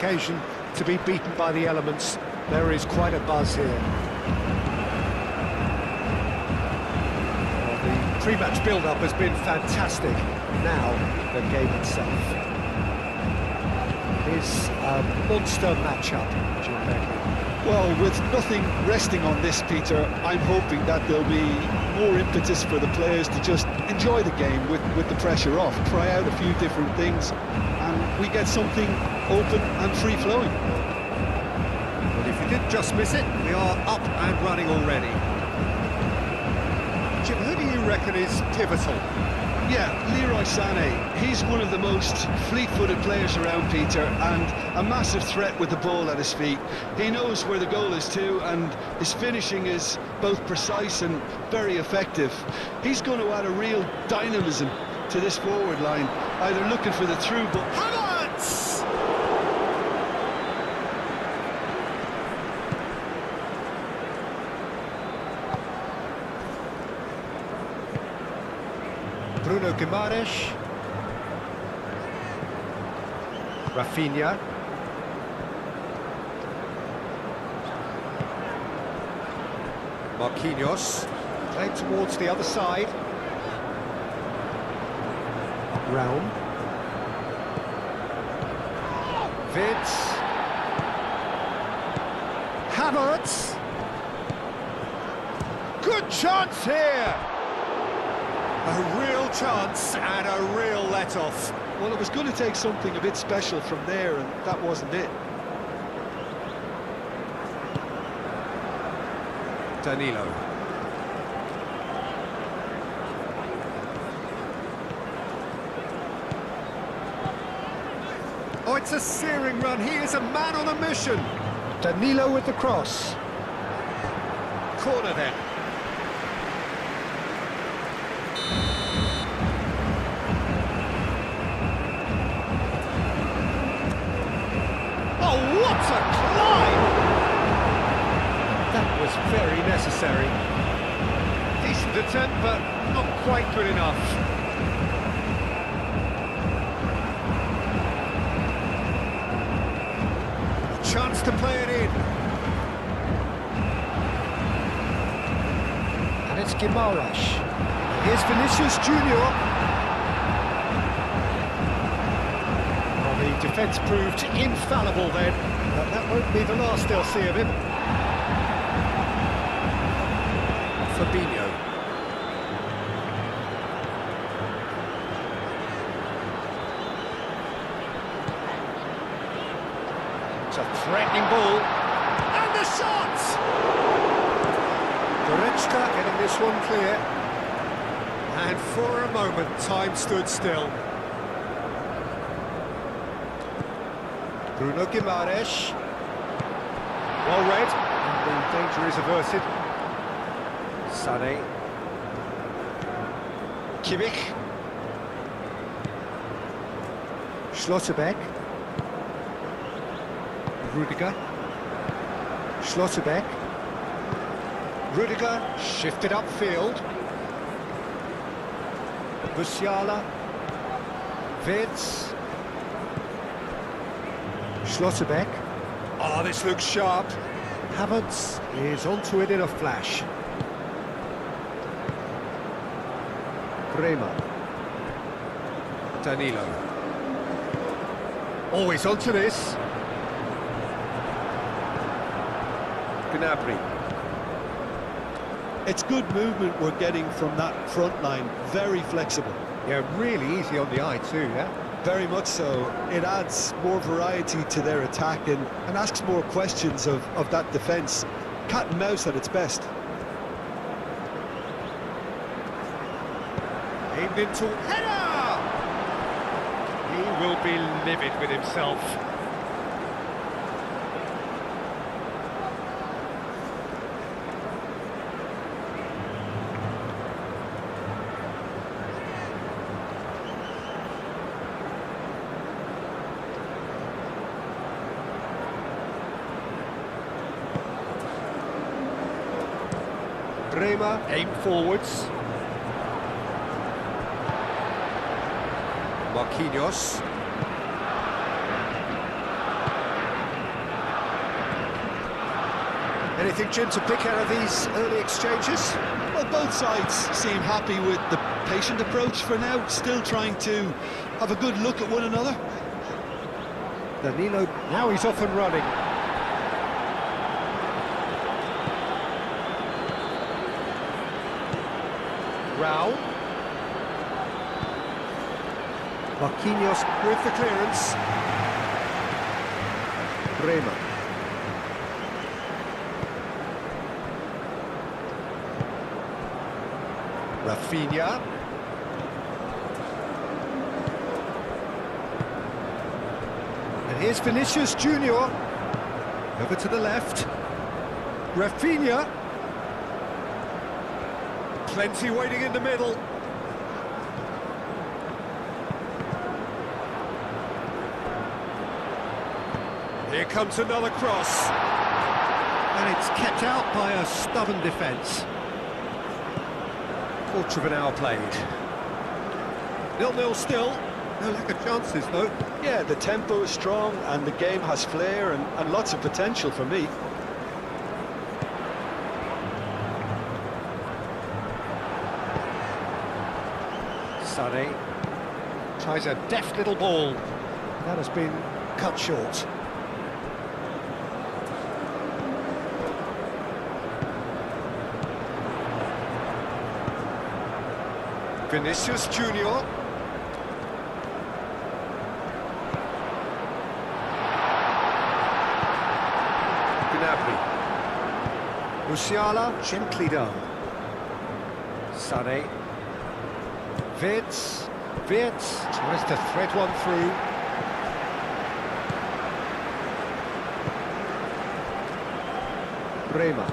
Occasion to be beaten by the elements. There is quite a buzz here. Well, the pre-match build-up has been fantastic. Now, the game itself. It is a monster matchup, Jim Begley. Well, with nothing resting on this, Peter, I'm hoping that there'll be more impetus for the players to just enjoy the game with the pressure off, try out a few different things, and we get something open and free-flowing. But if you did just miss it, we are up and running already. Jim, who do you reckon is pivotal? Yeah, Leroy Sané, he's one of the most fleet-footed players around, Peter, and a massive threat with the ball at his feet. He knows where the goal is too, and his finishing is both precise and very effective. He's going to add a real dynamism to this forward line, either looking for the through ball. Havertz! Bruno Guimaraes. Rafinha. Marquinhos. Played towards the other side. Raum. Vids. Havertz. Good chance here. A real chance and a real let-off. Well, it was going to take something a bit special from there, and that wasn't it. Danilo. Oh, it's a searing run. He is a man on a mission. Danilo with the cross. Corner then. Oh, what a climb! That was very necessary. Decent attempt, but not quite good enough. Chance to play it in. And it's Guimaraes. Here's Vinicius Junior. Well, the defence proved infallible then, but that won't be the last they'll see of him. Fabinho. It's a threatening ball. And the shot! Goretzka getting this one clear. And for a moment, time stood still. Bruno Guimaraes. Well read. And the danger is averted. Sané. Kimmich. Schlotterbeck. Rudiger. Schlotterbeck. Rudiger shifted upfield. Musiala. Vids. Schlotterbeck. Oh, this looks sharp. Havertz is onto it in a flash. Bremer. Danilo. Always onto this. Gnabry. It's good movement we're getting from that front line, very flexible. Yeah, really easy on the eye too, yeah? Very much so. It adds more variety to their attack and asks more questions of that defence. Cat and mouse at its best. Aimed into header! He will be livid with himself. Bremer aimed forwards. Marquinhos. Anything, Jim, to pick out of these early exchanges? Well, both sides seem happy with the patient approach for now, still trying to have a good look at one another. Danilo, now he's off and running. Raul. Marquinhos with the clearance. Bremer. Rafinha. And here's Vinicius Junior. Over to the left. Rafinha. Plenty waiting in the middle. Here comes another cross. And it's kept out by a stubborn defence. Quarter of an hour played. 0-0 still. No lack of chances, though. Yeah, the tempo is strong and the game has flair and lots of potential for me. Sané tries a deft little ball. That has been cut short. Vinicius Junior. Gnabry. Musiala, gently done. Sané. Wirtz tries to thread one through. Bremer.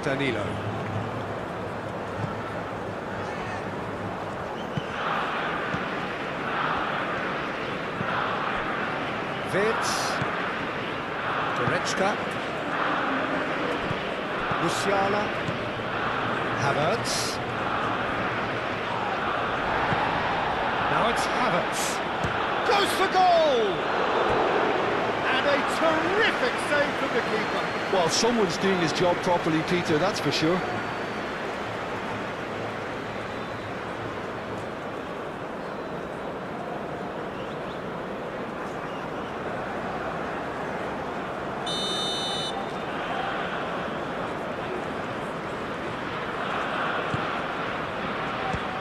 Danilo. Wirtz. Goretzka. Musiala. Havertz. Now it's Havertz. Goes for goal! And a terrific save from the keeper. Well, someone's doing his job properly, Peter, that's for sure.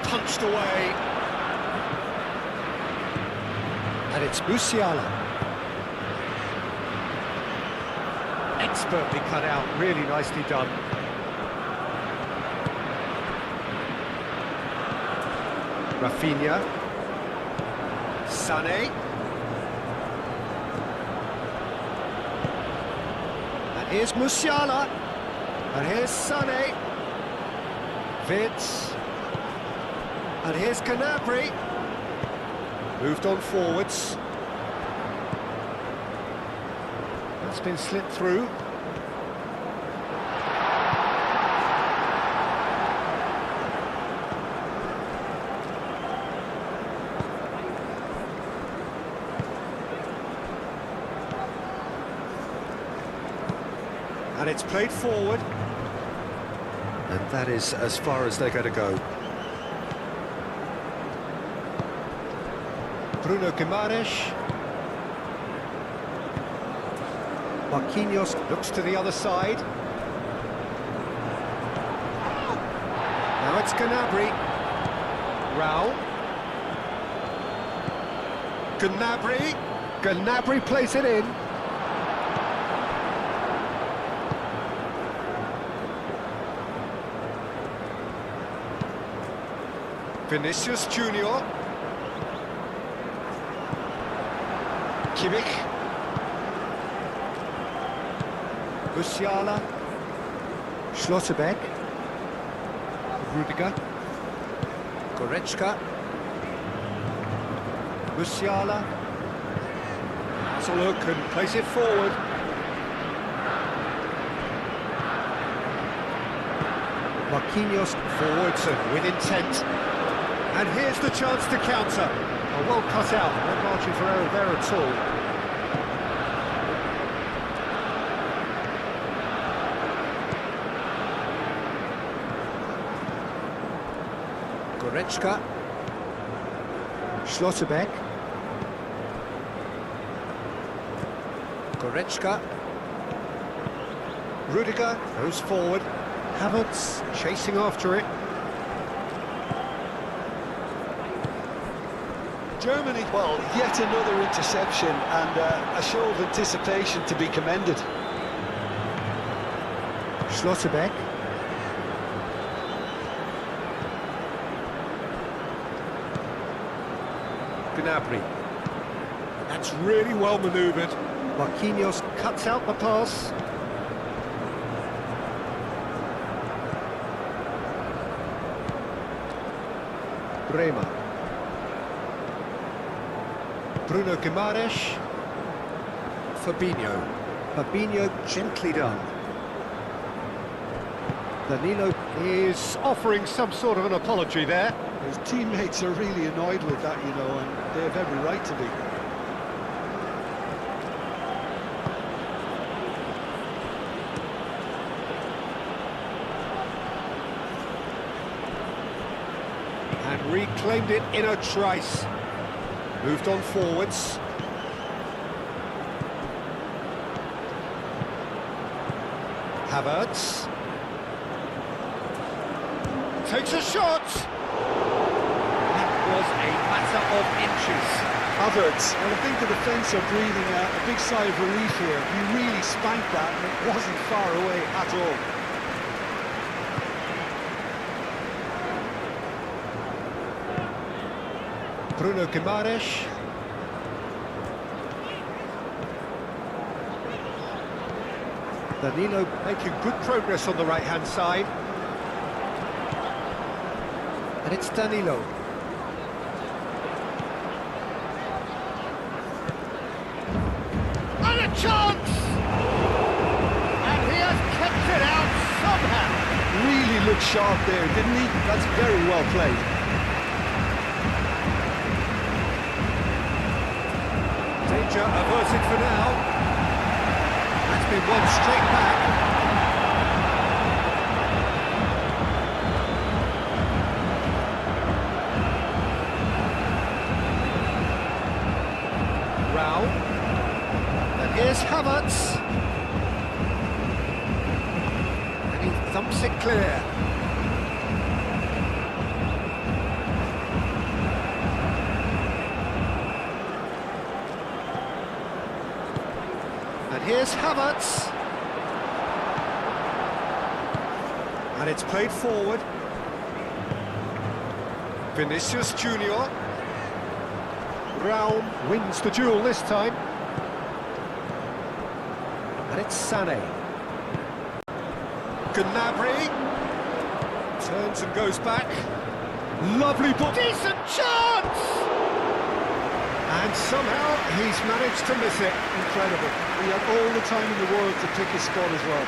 Punched away. And it's Musiala. Expertly cut out, really nicely done. Rafinha. Sané. And here's Musiala. And here's Sané. Wirtz. And here's Gnabry. Moved on forwards. That's been slipped through. And it's played forward. And that is as far as they're going to go. Bruno Guimaraes. Marquinhos looks to the other side. Now it's Gnabry. Raul. Gnabry plays it in. Vinicius Junior. Kimmich. Musiala. Schlotterbeck. Rudiger. Goretzka. Musiala. Has a look and plays it forward. Marquinhos forwards and with intent. And here's the chance to counter. Well cut out, no margin for error there at all. Goretzka. Schlotterbeck. Goretzka. Rudiger goes forward. Havertz chasing after it. Germany, well, yet another interception and a show of anticipation to be commended. Schlotterbeck. Gnabry. That's really well manoeuvred. Marquinhos cuts out the pass. Bremer. Bruno Guimaraes. Fabinho. Fabinho gently done. Danilo is offering some sort of an apology there. His teammates are really annoyed with that, you know, and they have every right to be. And reclaimed it in a trice. Moved on forwards. Havertz. Takes a shot! That was a matter of inches. Havertz, well, I think the defence are breathing a big sigh of relief here. He really spanked that and it wasn't far away at all. Bruno Guimaraes. Danilo making good progress on the right-hand side. And it's Danilo. And a chance! And he has kept it out somehow. Really looked sharp there, didn't he? That's very well played. Danger averted for now. That's been won straight back. Rao. And here's Havertz. And he thumps it clear. And here's Havertz. And it's played forward. Vinicius Junior. Brown wins the duel this time. And it's Sané. Gnabry. Turns and goes back. Lovely ball. Decent chance! And somehow he's managed to miss it. Incredible. He had all the time in the world to pick his spot as well.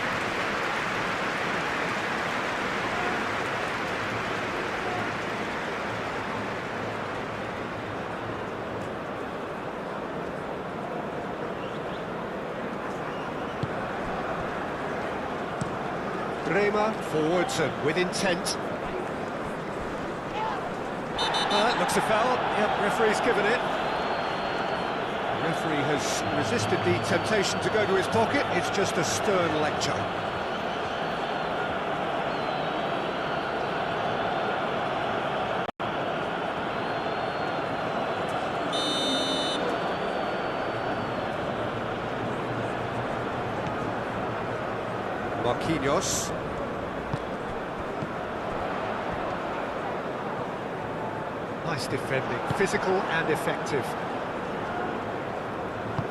Bremer forwards and with intent. Looks a foul. Yep, referee's given it. The referee has resisted the temptation to go to his pocket. It's just a stern lecture. Marquinhos. Nice defending, physical and effective.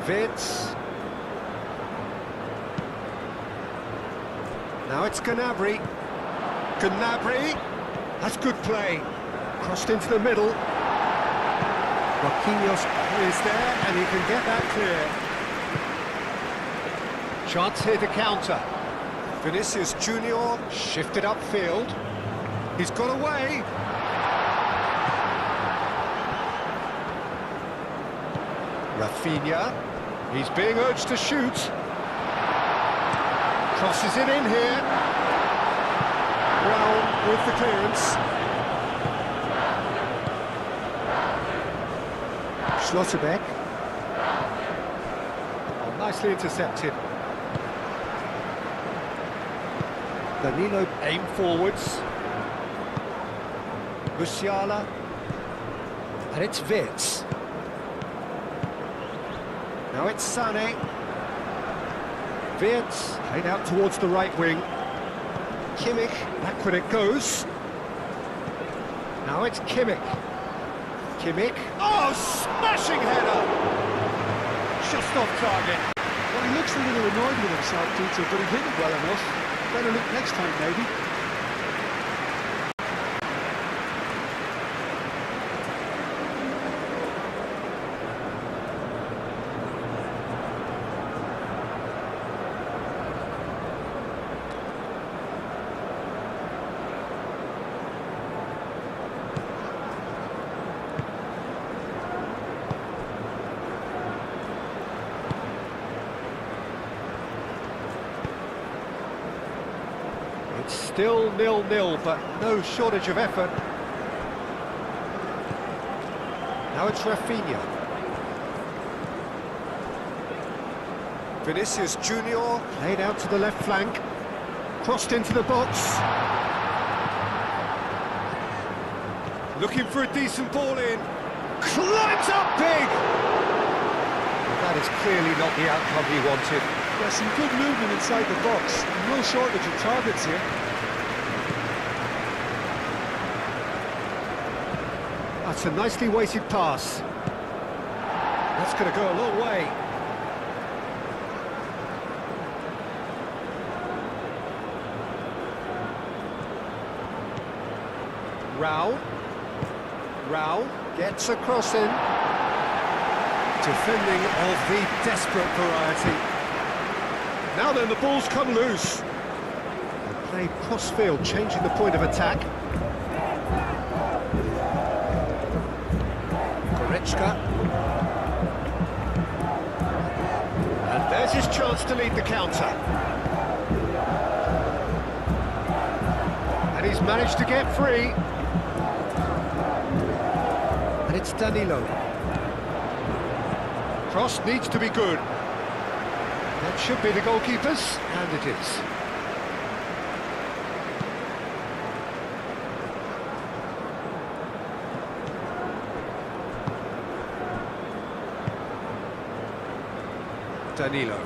Vitz. Now it's Gnabry. Gnabry. That's good play. Crossed into the middle. Marquinhos is there and he can get that clear. Chance here to counter. Vinicius Junior shifted upfield. He's got away. Rafinha. He's being urged to shoot. Crosses it in here. Brown with the clearance. Schlotterbeck. Oh, nicely intercepted. Danilo aim forwards. Musiala. And it's Wirtz. Now it's Sané. Wirtz played out towards the right wing. Kimmich, back when it goes. Now it's Kimmich. Kimmich. Oh, smashing header! Just off target. Well, he looks a little annoyed with himself, Peter, but he hit it well enough. Better look next time, maybe. It's still 0-0, but no shortage of effort. Now it's Rafinha. Vinicius Junior played out to the left flank. Crossed into the box. Looking for a decent ball in. Climbs up big! Well, that is clearly not the outcome he wanted. Yeah, some good movement inside the box. No shortage of targets here. That's a nicely weighted pass. That's going to go a long way. Rao gets a cross in. Defending of the desperate variety. Now then, the ball's come loose. They played cross-field, changing the point of attack. Goretzka. And there's his chance to lead the counter. And he's managed to get free. And it's Danilo. Cross needs to be good. That should be the goalkeeper's, and it is. Danilo.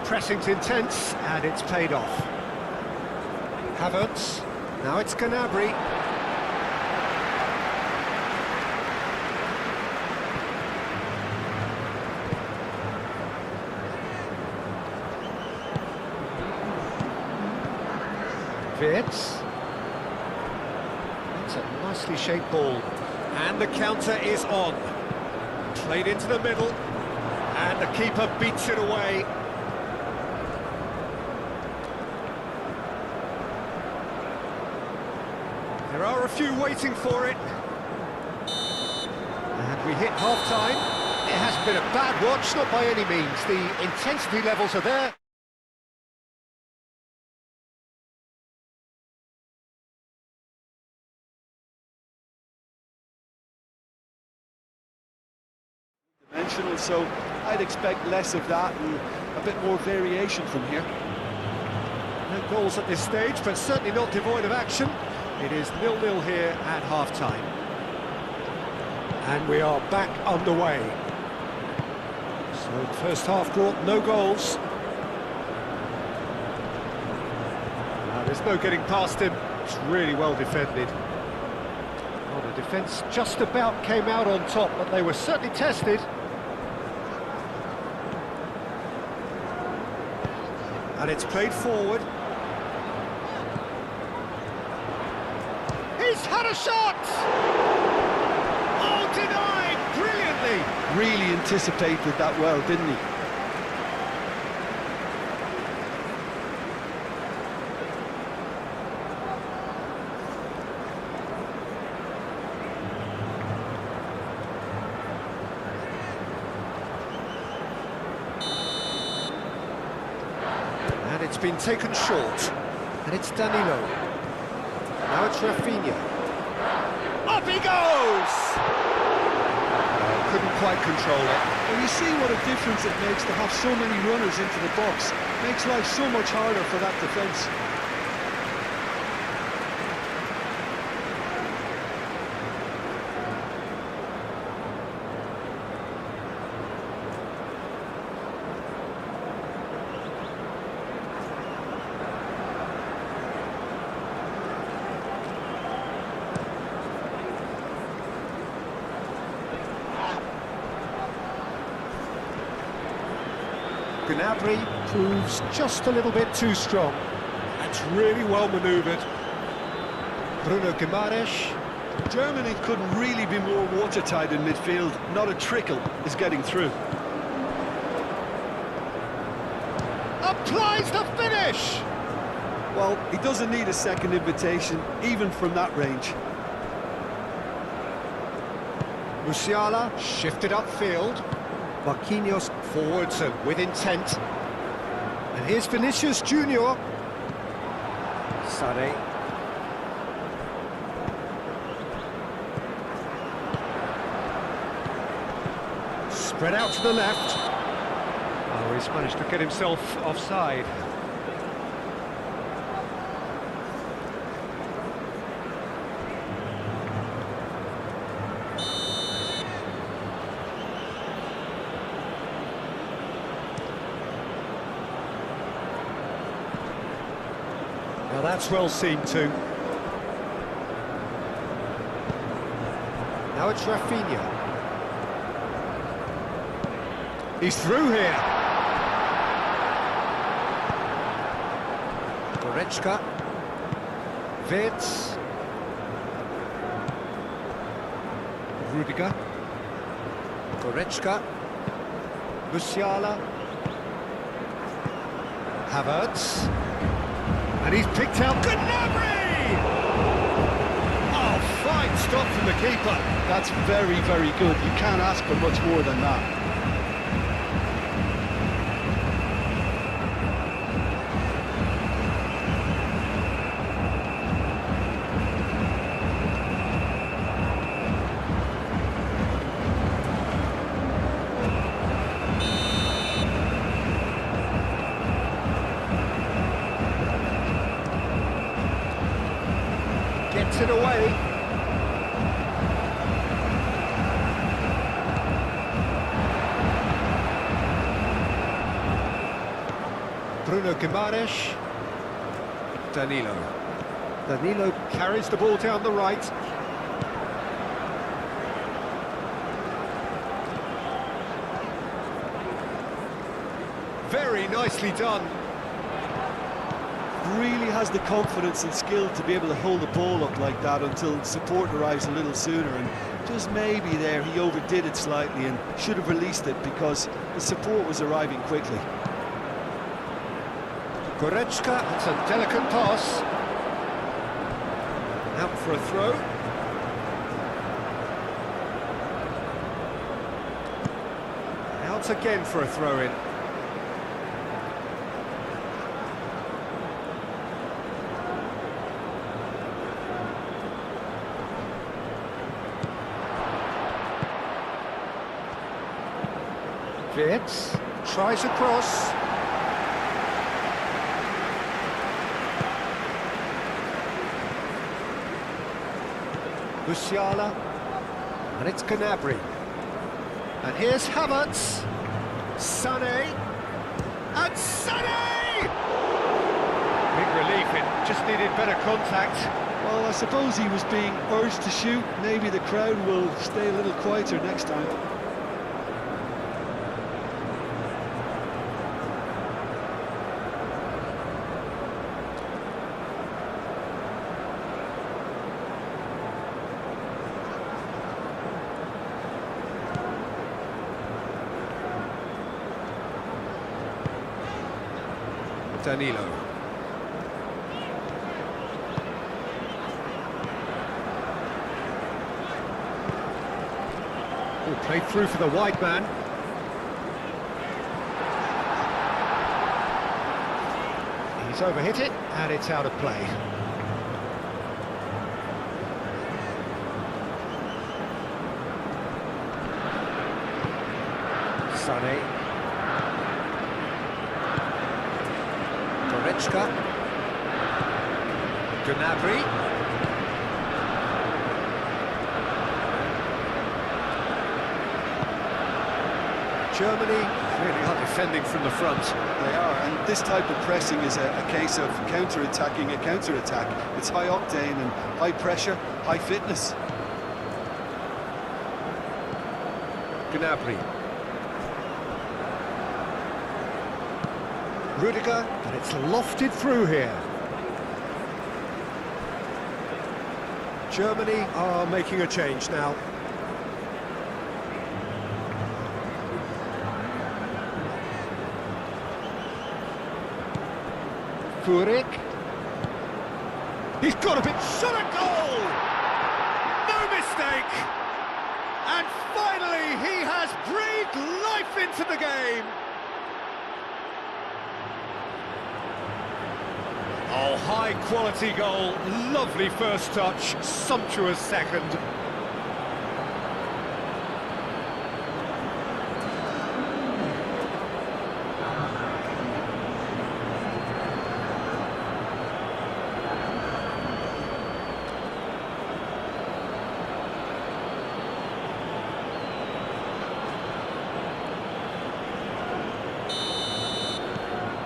Pressing's intense, and it's paid off. Havertz. Now it's Gnabry. Wirtz. That's a nicely shaped ball. And the counter is on. Played into the middle. And the keeper beats it away. There are a few waiting for it. And we hit half-time. It hasn't been a bad watch, not by any means. The intensity levels are there. Dimensional, so I'd expect less of that and a bit more variation from here. No goals at this stage, but certainly not devoid of action. It is 0-0 here at half-time. And we are back underway. So the first half brought no goals. There's no getting past him. It's really well defended. Well, the defence just about came out on top, but they were certainly tested. And it's played forward. He's had a shot! Oh, denied brilliantly! Really anticipated that well, didn't he? It's been taken short, and it's Danilo. Now it's Rafinha. Up he goes! Couldn't quite control it. Well, you see what a difference it makes to have so many runners into the box. Makes life so much harder for that defence. Gnabry proves just a little bit too strong. That's really well manoeuvred. Bruno Guimaraes. Germany couldn't really be more watertight in midfield. Not a trickle is getting through. Applies the finish! Well, he doesn't need a second invitation, even from that range. Musiala shifted upfield. Marquinhos forwards and with intent. And here's Vinicius Junior. Sané. Spread out to the left. Oh, he's managed to get himself offside. Now that's well seen too. Now it's Rafinha. He's through here. Goretzka. Wirtz. Rudiger. Goretzka. Musiala. Havertz. And he's picked out Gnabry! Oh, fine stop from the keeper. That's very, very good. You can't ask for much more than that. Gets it away. Bruno Guimaraes. Danilo. Danilo carries the ball down the right. Very nicely done. Really has the confidence and skill to be able to hold the ball up like that until support arrives a little sooner, and just maybe there he overdid it slightly and should have released it because the support was arriving quickly. Goretzka, it's a delicate pass. Out for a throw. Out again for a throw-in. Wirtz tries a cross. Musiala, and it's Gnabry. And here's Havertz. Sané, and Sané! Big relief, it just needed better contact. Well, I suppose he was being urged to shoot. Maybe the crowd will stay a little quieter next time. Danilo. Oh, played through for the wide man. He's overhit it, and it's out of play. Sané. Goretzka. Gnabry. Germany really are defending from the front. They are, and this type of pressing is a case of counter-attacking a counter-attack. It's high octane and high pressure, high fitness. Gnabry. Rudiger, and it's lofted through here. Germany are making a change now. Furyk. He's got a bit, shot a goal! No mistake! And finally he has breathed life into the game! Oh, high quality goal, lovely first touch, sumptuous second.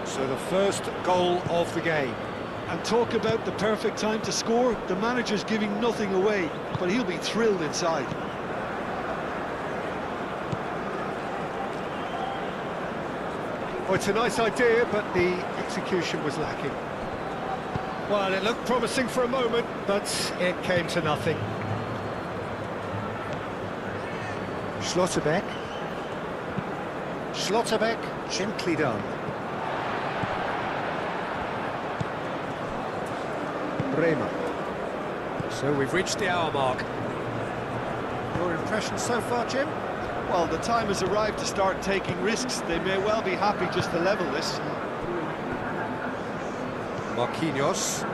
So the first goal of the game. And talk about the perfect time to score. The manager's giving nothing away, but he'll be thrilled inside. Oh, it's a nice idea, but the execution was lacking. Well, it looked promising for a moment, but it came to nothing. Schlotterbeck. Schlotterbeck, gently done. Bremer. So we've reached the hour mark. Your impression so far, Jim? Well, the time has arrived to start taking risks. They may well be happy just to level this. Marquinhos.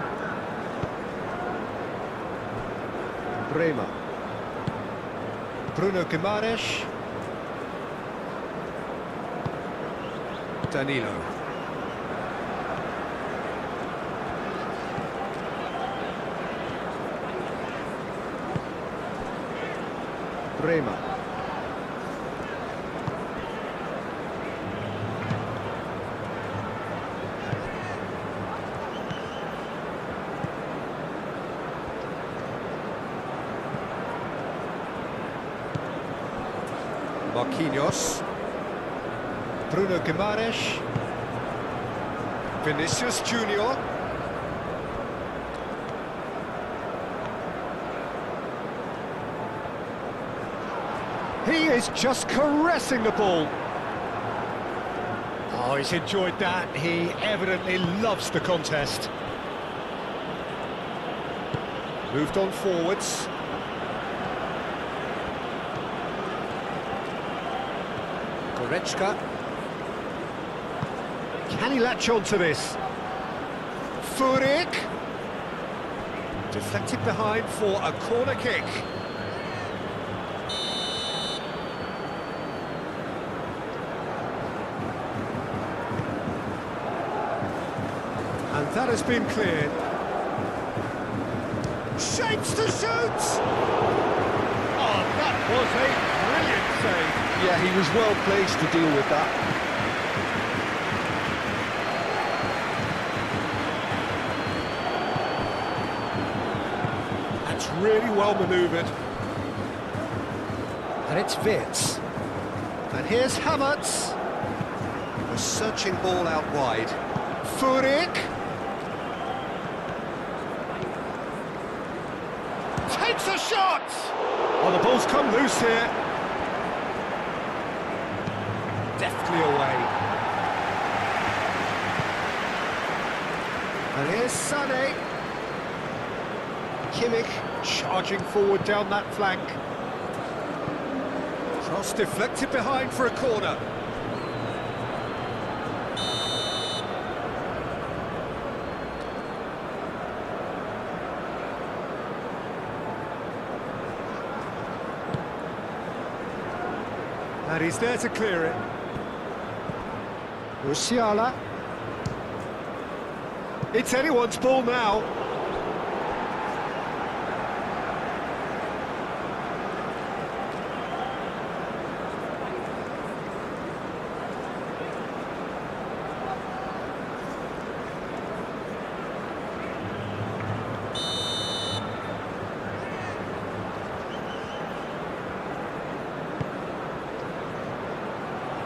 Bremer. Bruno Guimaraes. Danilo. Bremer. Marquinhos. Bruno Guimaraes. Vinicius Junior. He is just caressing the ball. Oh, he's enjoyed that. He evidently loves the contest. Moved on forwards. Goretzka. Can he latch on to this? Furyk. Deflected behind for a corner kick. And that has been cleared. Shapes to shoot! Oh, that was a brilliant save. Yeah, he was well placed to deal with that. That's really well manoeuvred. And it's Wirtz. And here's Havertz. A searching ball out wide. Furyk. Takes a shot! Oh, the ball's come loose here. Deftly away. And here's Sané. Kimmich charging forward down that flank. Cross deflected behind for a corner. And he's there to clear it. Musiala. It's anyone's ball now.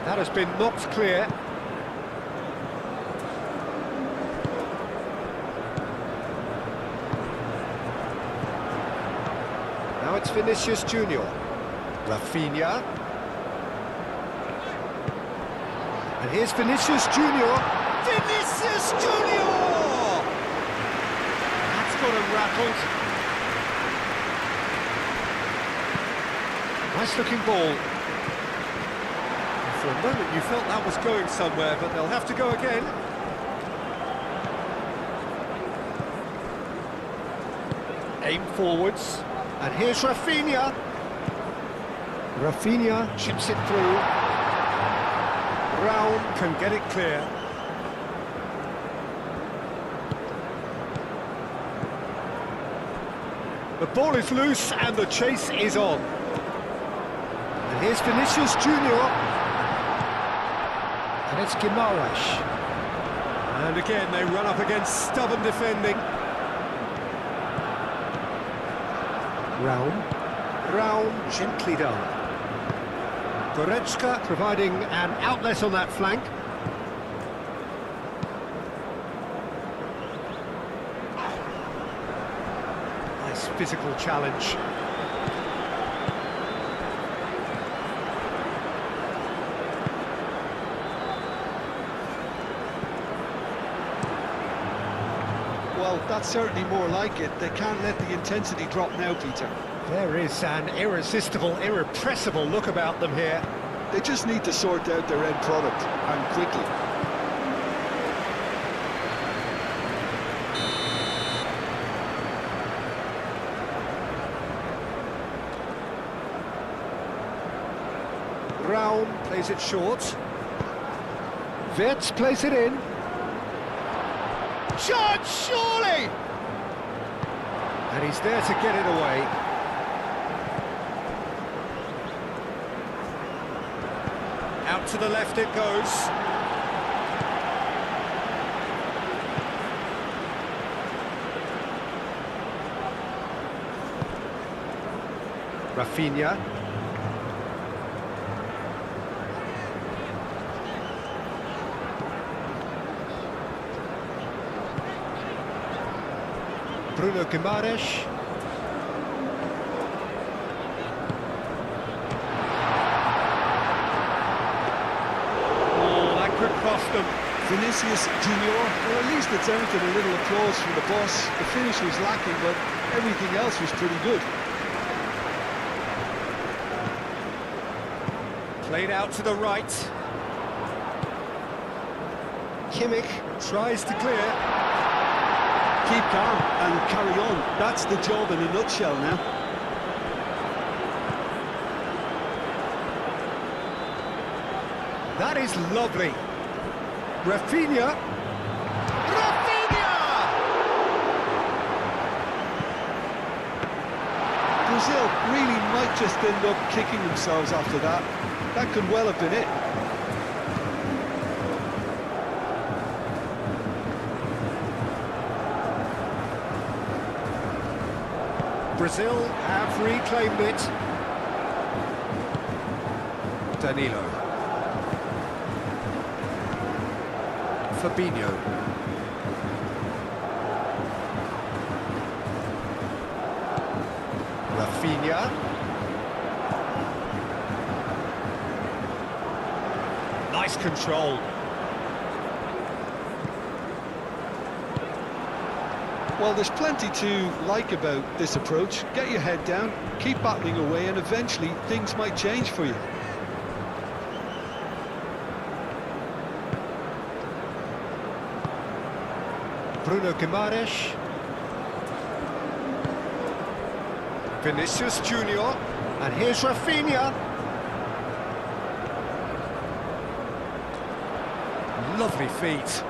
That has been knocked clear. Now it's Vinicius Junior. Rafinha. And here's Vinicius Junior. Vinicius Junior! That's got him rattled. Nice looking ball. For a moment you felt that was going somewhere, but they'll have to go again. Aim forwards. And here's Rafinha. Rafinha chips it through. Brown can get it clear. The ball is loose and the chase is on. And here's Vinicius Junior. And it's Guimaraes. And again, they run up against stubborn defending. Brown, gently done. Goretzka providing an outlet on that flank. Nice physical challenge. Well, that's certainly more like it. They can't let the intensity drop now, Peter. There is an irresistible, irrepressible look about them here. They just need to sort out their end product, and quickly. Brown plays it short. Wirtz plays it in. Shot, surely! And he's there to get it away. Out to the left it goes. Rafinha. Bruno Guimaraes. Oh, that could cost them. Vinicius Junior, well, at least it's earned a little applause from the boss. The finish was lacking, but everything else was pretty good. Played out to the right. Kimmich tries to clear. Keep calm and carry on. That's the job in a nutshell now. That is lovely. Rafinha. Rafinha! Brazil really might just end up kicking themselves after that. That could well have been it. Brazil have reclaimed it. Danilo. Fabinho. Rafinha. Nice control. Well, there's plenty to like about this approach. Get your head down, keep battling away, and eventually things might change for you. Bruno Guimaraes. Vinicius Junior. And here's Rafinha. Lovely feet.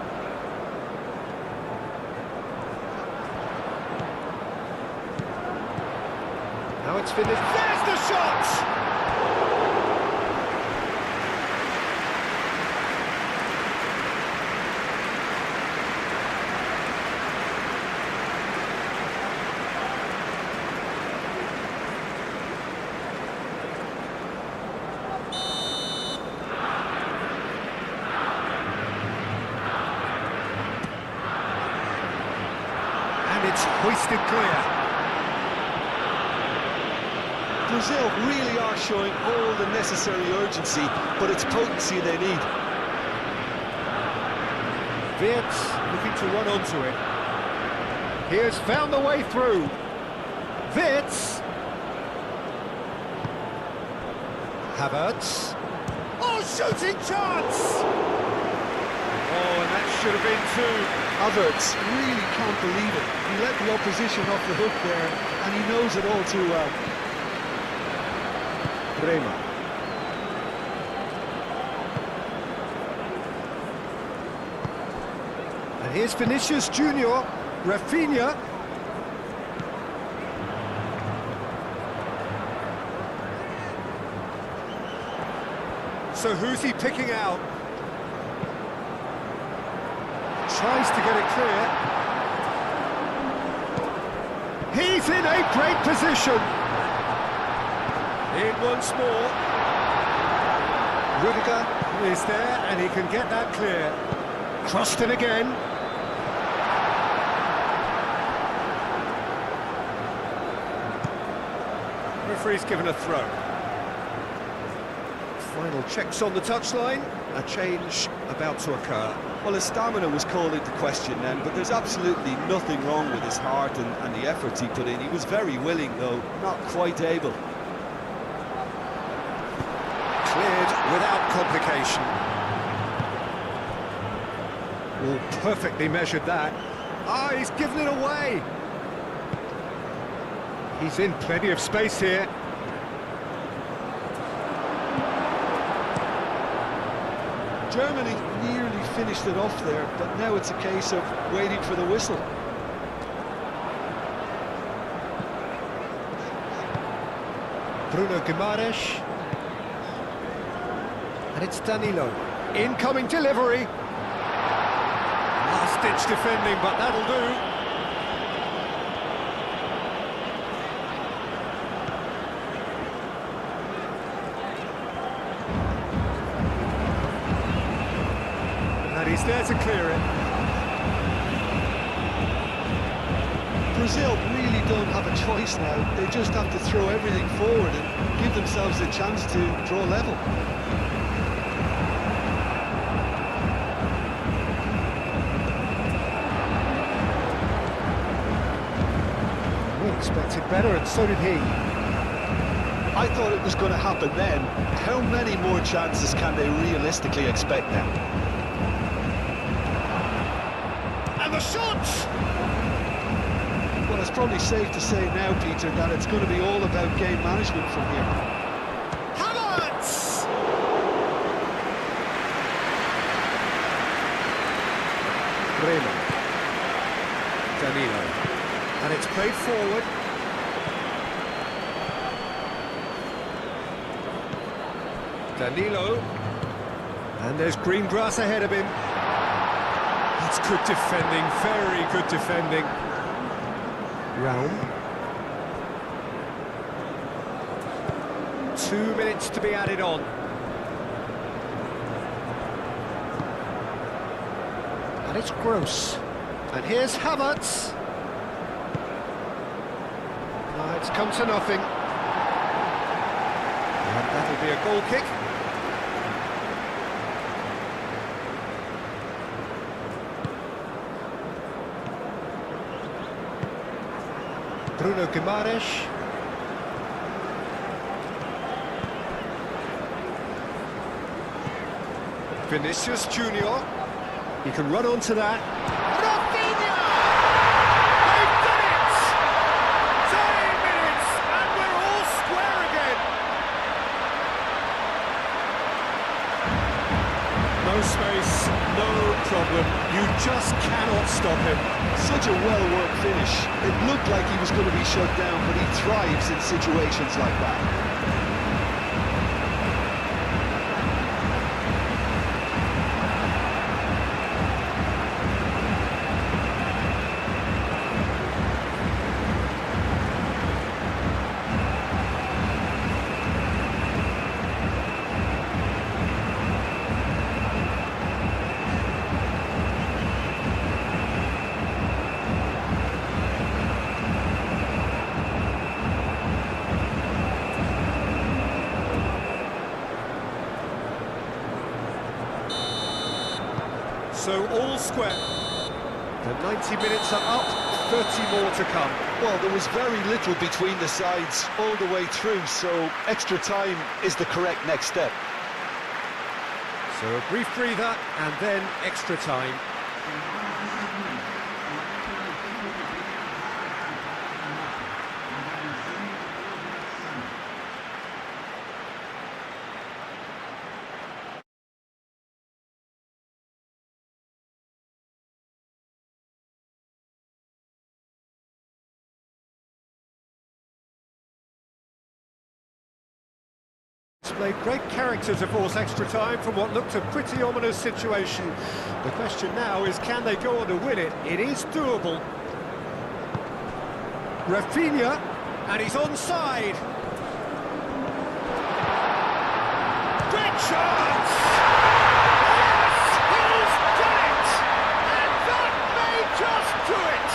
Now it's finished. There's the shot! And it's hoisted clear. Brazil really are showing all the necessary urgency, but it's potency they need. Wirtz looking to run onto it. He has found the way through. Wirtz. Havertz. Oh, shooting chance! Oh, and that should have been two. Havertz really can't believe it. He let the opposition off the hook there, and he knows it all too well. Bremer. And here's Vinicius Junior, Rafinha. So who's he picking out? Tries to get it clear. He's in a great position. In once more. Rudiger is there and he can get that clear. Crossed in again. Referee's given a throw. Final checks on the touchline. A change about to occur. Well, his stamina was called into question then, but there's absolutely nothing wrong with his heart and the efforts he put in. He was very willing, though not quite able. Cleared without complication. Oh, perfectly measured that. Ah, he's given it away. He's in plenty of space here. Germany nearly finished it off there, but now it's a case of waiting for the whistle. Bruno Guimaraes. And it's Danilo. Incoming delivery. Last-ditch defending, but that'll do. And he's there to clear it. Brazil really don't have a choice now. They just have to throw everything forward and give themselves a chance to draw level. We expected better, and so did he. I thought it was going to happen then. How many more chances can they realistically expect now? And the shot! Well, it's probably safe to say now, Peter, that it's going to be all about game management from here. Havertz! Bremer. Danilo. And it's played forward. Danilo. And there's green grass ahead of him. That's good defending, very good defending. Raum. 2 minutes to be added on. And it's Gross. And here's Havertz. It's come to nothing. And that'll be a goal kick. Bruno Guimaraes. Vinicius Junior. He can run onto that. Rafinha! They've done it! 10 minutes, and we're all square again. No space, no stop him. Such a well-worked finish. It looked like he was going to be shut down, but he thrives in situations like that. So all square. The 90 minutes are up, 30 more to come. Well, there was very little between the sides all the way through, so extra time is the correct next step. So a brief breather and then extra time. Displayed great character to force extra time from what looked a pretty ominous situation. The question now is, can they go on to win it? It is doable. Rafinha, and he's onside. Great chance! Yes, he's done it! And that may just do it!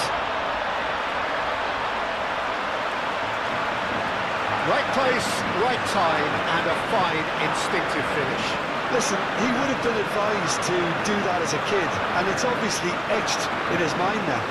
Right place, right time, and a fine instinctive finish. Listen, he would have been advised to do that as a kid, and it's obviously etched in his mind now.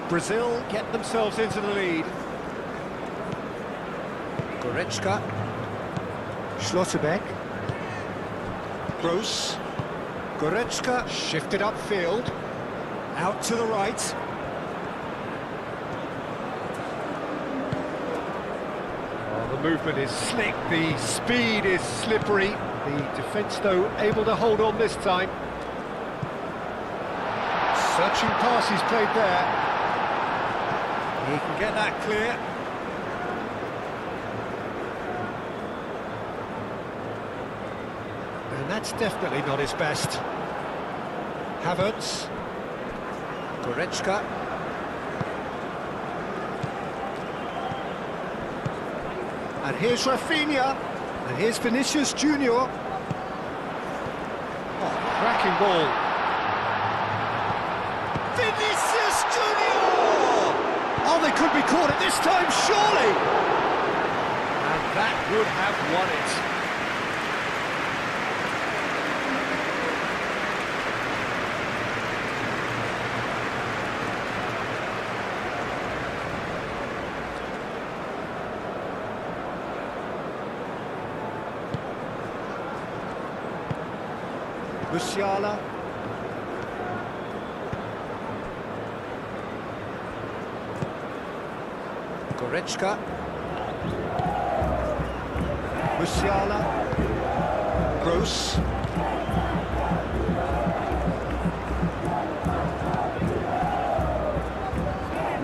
Brazil get themselves into the lead. Goretzka. Schlotterbeck. Gross. Goretzka shifted upfield. Out to the right. Oh, the movement is slick, the speed is slippery. The defence, though, able to hold on this time. Searching pass he's played there. He can get that clear. And that's definitely not his best. Havertz. Goretzka. And here's Rafinha. And here's Vinicius Junior. Oh, cracking ball. Vinicius Junior! Oh, they could be caught at this time, surely! And that would have won it. Musiala. Goretzka. Musiala. Gross.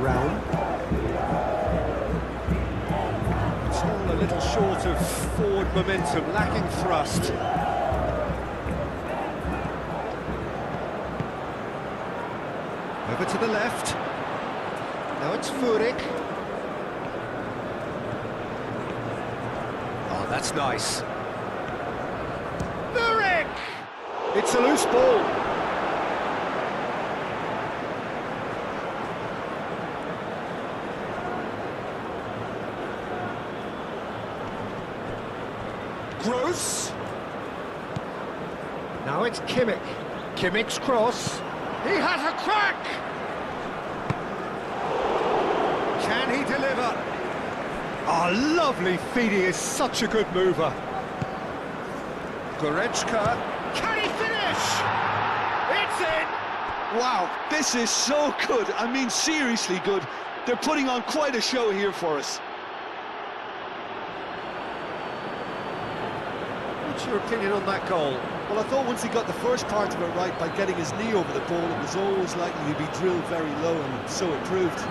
Raul. It's all a little short of forward momentum, lacking thrust. Over to the left. Now it's Furyk. Oh, that's nice. Furyk! It's a loose ball. Gross. Kimmich. Kimmich's cross. He has a crack! Can he deliver? Oh, lovely feed. He is such a good mover. Goretzka. Can he finish? It's in! Wow, this is so good. I mean, seriously good. They're putting on quite a show here for us. What's your opinion on that goal? Well, I thought once he got the first part of it right by getting his knee over the ball, it was always likely to be drilled very low, and so it proved.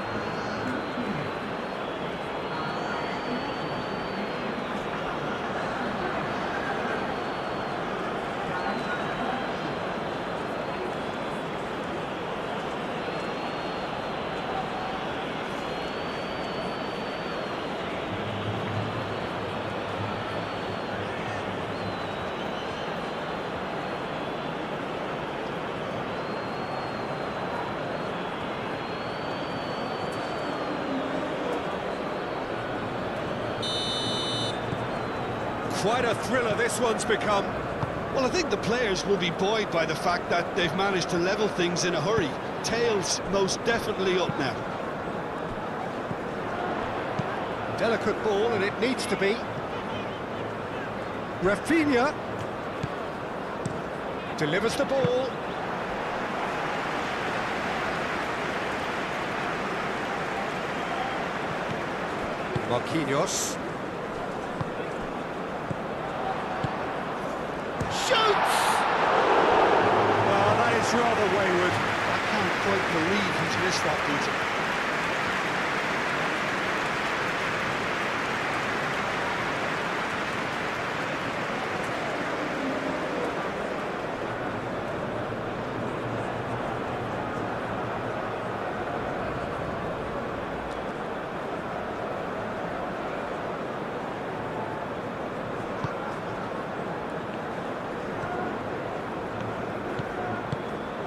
Quite a thriller this one's become. Well, I think the players will be buoyed by the fact that they've managed to level things in a hurry. Tails most definitely up now. Delicate ball, and it needs to be. Rafinha delivers the ball. Marquinhos. Shoots! Oh, that is rather wayward. I can't quite believe he's missed that, Peter.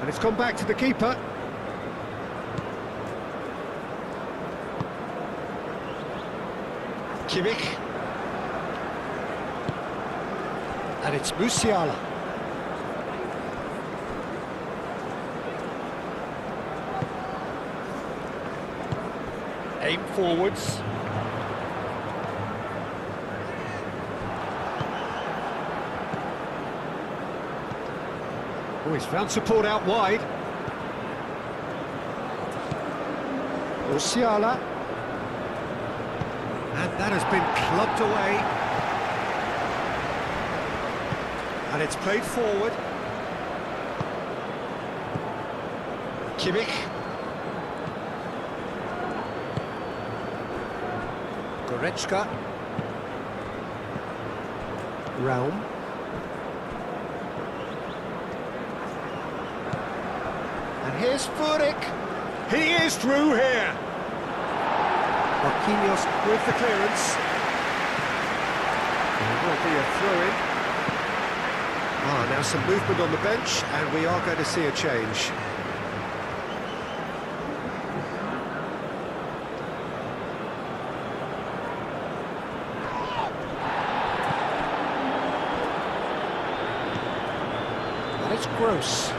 And it's gone back to the keeper. Kimmich. And it's Musiala. Aim forwards. Oh, he's found support out wide. Musiala. And that has been clubbed away. And it's played forward. Kimmich. Goretzka. Raum. And here's Furyk. He is through here. Marquinhos with the clearance. There will be a throw-in. Now some movement on the bench, and we are going to see a change. And it's Gross.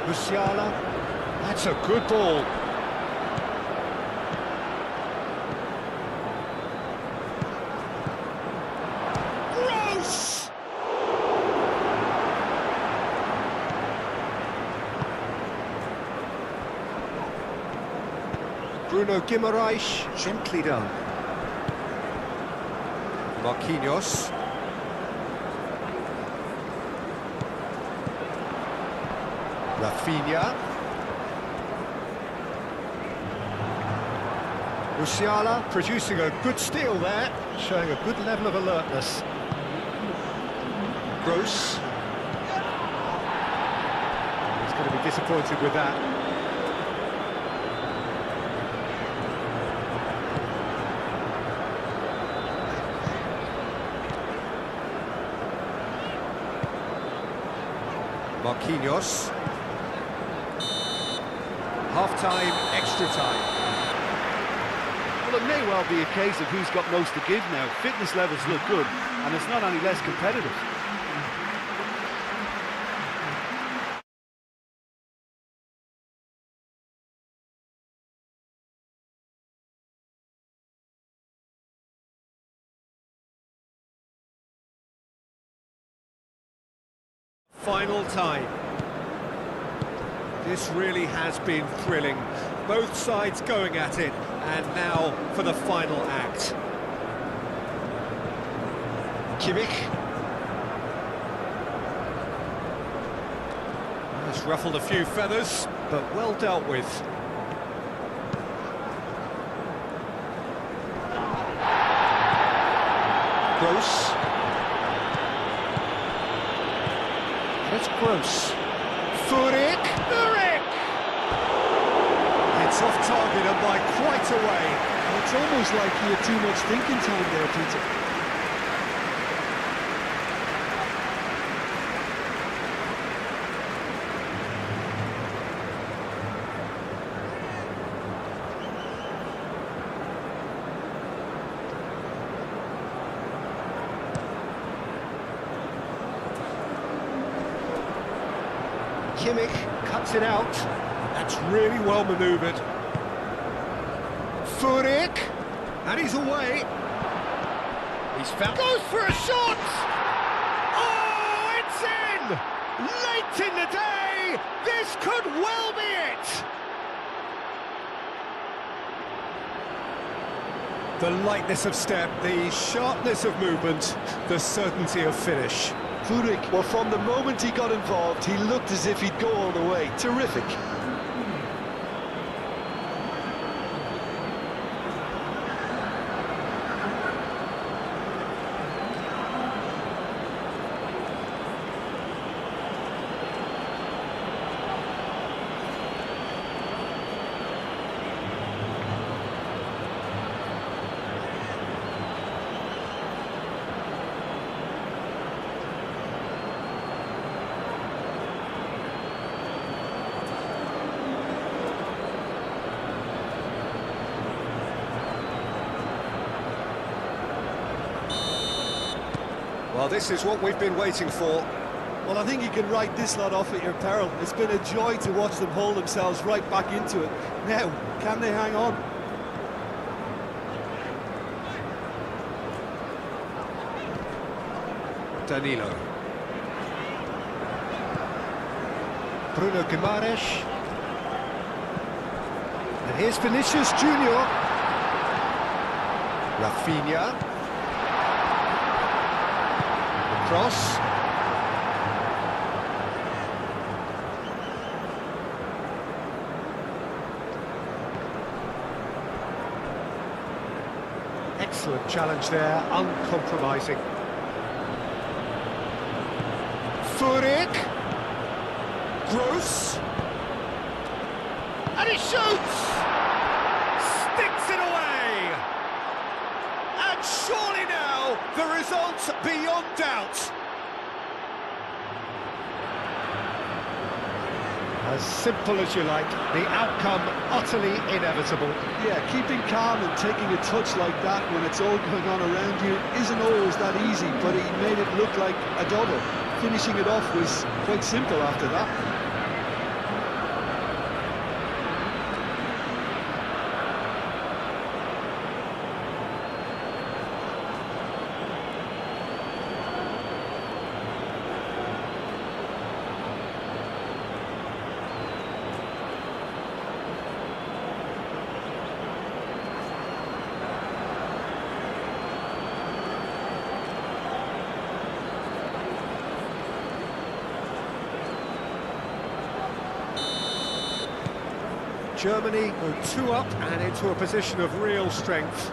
Musiala, that's a good ball. Gross! Bruno Guimaraes, gently done. Marquinhos. Rafinha. Musiala producing a good steal there, showing a good level of alertness. Gross. He's going to be disappointed with that. Marquinhos. Half-time, extra time. Well, it may well be a case of who's got most to give now. Fitness levels look good, and it's not any less competitive. Final time. This really has been thrilling. Both sides going at it, and now for the final act. Kimmich. Has ruffled a few feathers, but well dealt with. Gross. It's Gross. Furyk. It's off target and by quite a way. It's almost like he had too much thinking time there, Peter. Kimmich cuts it out. That's really well manoeuvred. Furyk, and he's away. He's found. Goes for a shot. Oh, it's in! Late in the day. This could well be it. The lightness of step, the sharpness of movement, the certainty of finish. Furyk, well, from the moment he got involved, he looked as if he'd go all the way. Terrific. Well, this is what we've been waiting for. Well, I think you can write this lot off at your peril. It's been a joy to watch them hold themselves right back into it. Now, can they hang on? Danilo. Bruno Guimaraes. And here's Vinicius Junior. Rafinha. Cross. Excellent challenge there, uncompromising. Furyk. Gross. And he shoots! Sticks it away! And surely now, the result's beyond doubt. As simple as you like, the outcome utterly inevitable. Yeah, keeping calm and taking a touch like that when it's all going on around you isn't always that easy, but he made it look like a double. Finishing it off was quite simple after that. Germany go 2 up and into a position of real strength.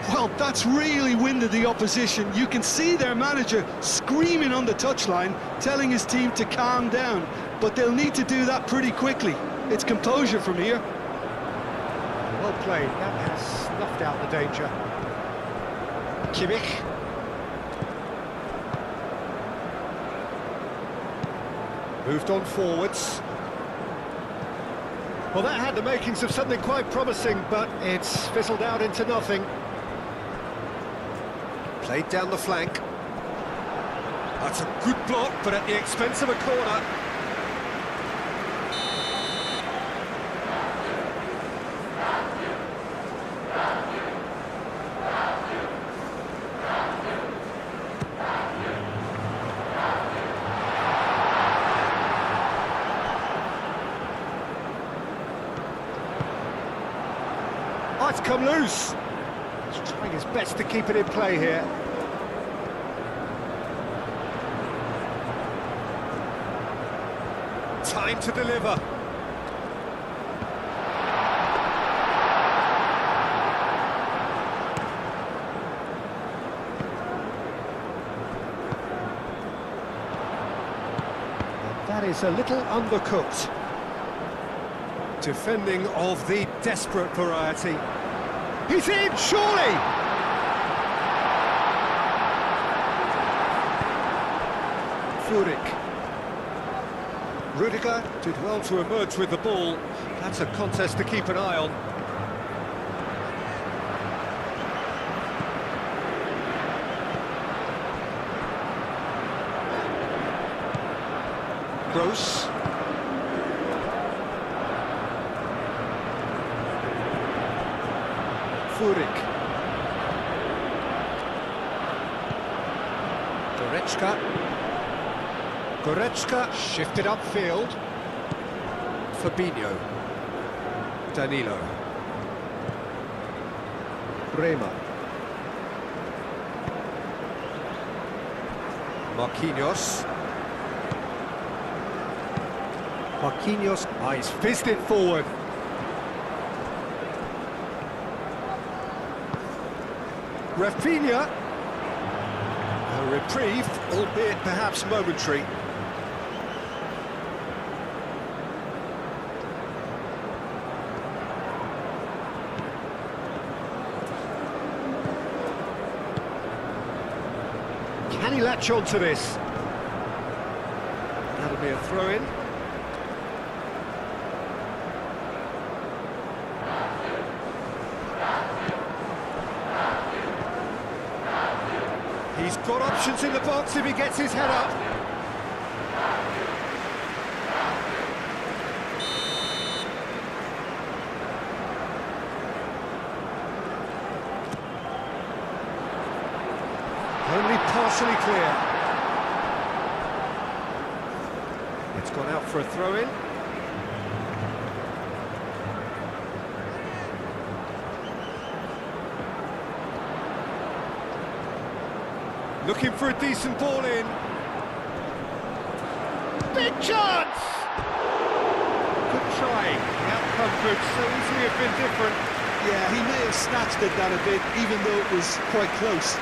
Well, that's really winded the opposition. You can see their manager screaming on the touchline, telling his team to calm down. But they'll need to do that pretty quickly. It's composure from here. Well played, that has snuffed out the danger. Kimmich. Moved on forwards. Well, that had the makings of something quite promising, but it's fizzled out into nothing. Played down the flank. That's a good block, but at the expense of a corner. it's come loose. He's trying his best to keep it in play here. Time to deliver. That is a little undercooked. Defending of the desperate variety. He's in, surely! Furyk. Rudiger did well to emerge with the ball. That's a contest to keep an eye on. Gross. Furyk. Goretzka shifted upfield. Fabinho. Danilo. Bremer. Marquinhos. He's fizzed it forward. Rafinha. A reprieve, albeit perhaps momentary. Can he latch on to this? That'll be a throw-in. He's got options in the box if he gets his head up. Only partially clear. It's gone out for a throw-in. Looking for a decent ball in. Big chance! Good try. The outcome could so easily have been different. Yeah, he may have snatched at that a bit, even though it was quite close.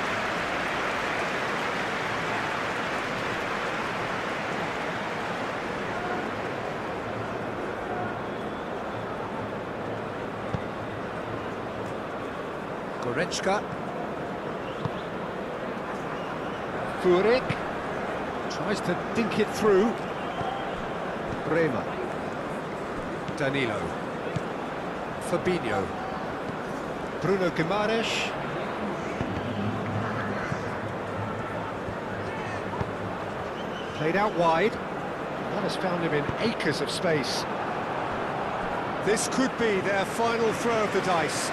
Goretzka. Furyk tries to dink it through. Bremer. Danilo. Fabinho. Bruno Guimaraes. Played out wide. That has found him in acres of space. This could be their final throw of the dice.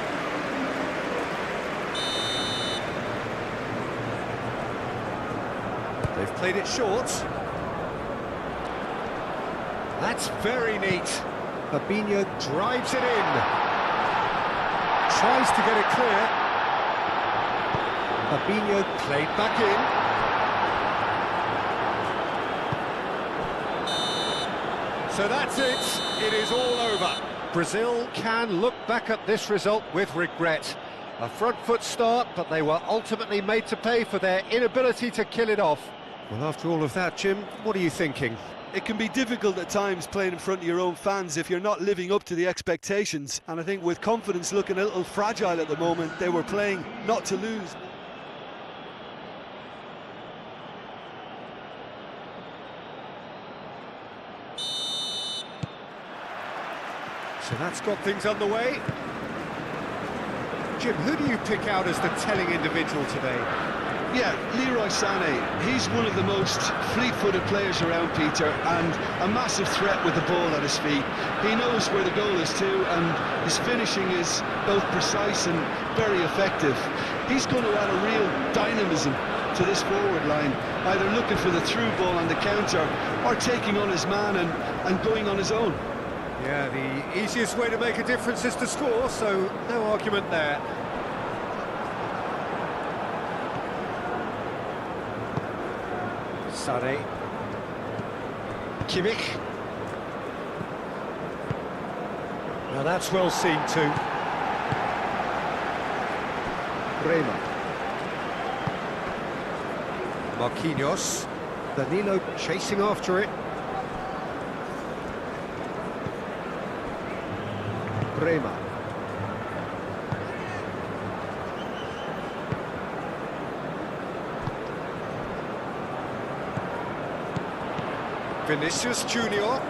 They've played it short. That's very neat. Fabinho drives it in. Tries to get it clear. Fabinho played back in. So that's it. It is all over. Brazil can look back at this result with regret. A front foot start, but they were ultimately made to pay for their inability to kill it off. Well, after all of that, Jim, what are you thinking? It can be difficult at times playing in front of your own fans if you're not living up to the expectations. And I think with confidence looking a little fragile at the moment, they were playing not to lose. So that's got things underway. Jim, who do you pick out as the telling individual today? Yeah, Leroy Sané. He's one of the most fleet-footed players around, Peter, and a massive threat with the ball at his feet. He knows where the goal is too, and his finishing is both precise and very effective. He's going to add a real dynamism to this forward line, either looking for the through ball on the counter or taking on his man and going on his own. Yeah, the easiest way to make a difference is to score, so no argument there. Sane. Kimmich. Now that's well seen too. Bremer. Marquinhos. Danilo chasing after it. Bremer. Vinicius Junior.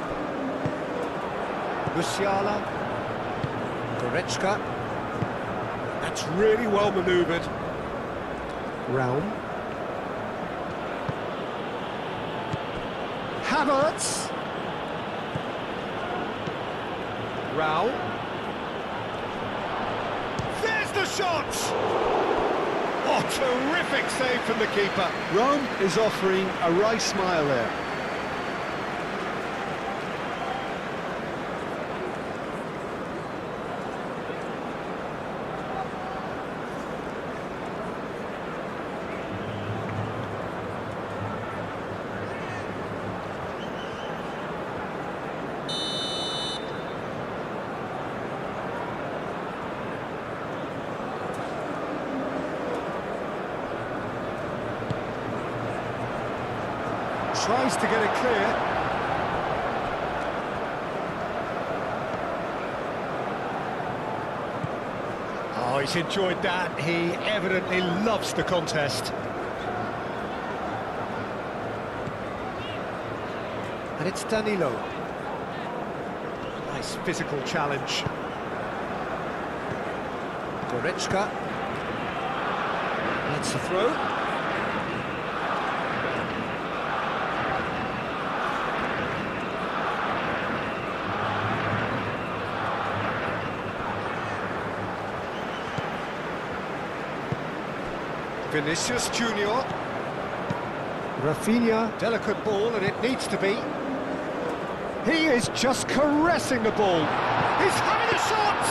Musiala. Goretzka. That's really well manoeuvred. Raum. Havertz. Raul. There's the shot! Oh, terrific save from the keeper. Rome is offering a wry smile there. Tries to get it clear. Oh, he's enjoyed that. He evidently loves the contest. And it's Danilo. Nice physical challenge. Goretzka. That's the throw. Vinicius Junior. Rafinha, delicate ball, and it needs to be. He is just caressing the ball. He's having a shot!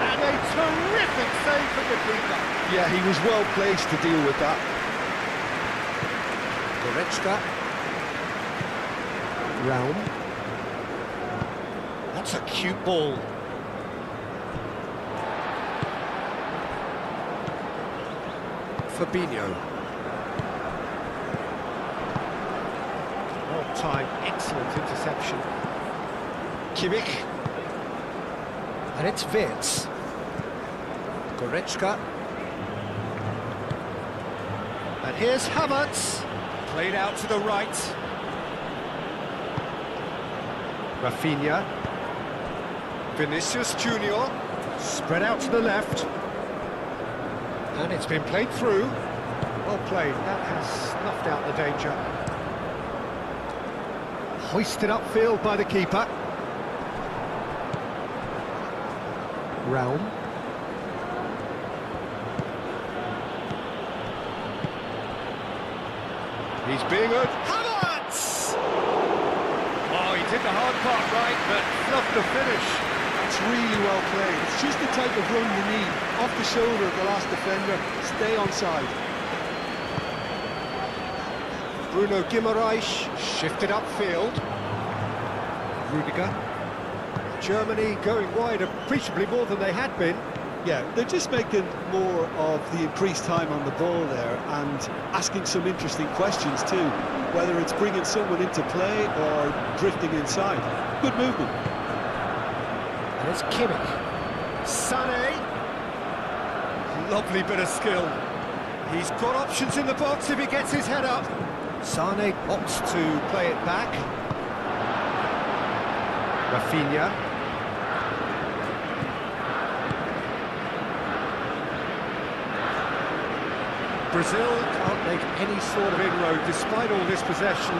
And a terrific save from the keeper. Yeah, he was well placed to deal with that. Goretzka. Raum. That's a cute ball. Fabinho. Well timed, excellent interception. Kimmich. And it's Wirtz. Goretzka. And here's Havertz. Played out to the right. Rafinha. Vinicius Junior. Spread out to the left. And it's been played through. Well played, that has snuffed out the danger. Hoisted upfield by the keeper. Raum. He's being urged. Havertz! Oh, he did the hard part right, but fluffed the finish. It's really well played. It's just the type of run you need. Off the shoulder of the last defender, stay onside. Bruno Guimaraes shifted upfield. Rudiger. Germany going wide appreciably more than they had been. Yeah, they're just making more of the increased time on the ball there and asking some interesting questions too, whether it's bringing someone into play or drifting inside. Good movement. And it's Kimmich. Sane. Lovely bit of skill. He's got options in the box if he gets his head up. Sane opts to play it back. Rafinha. Brazil can't make any sort of inroad despite all this possession.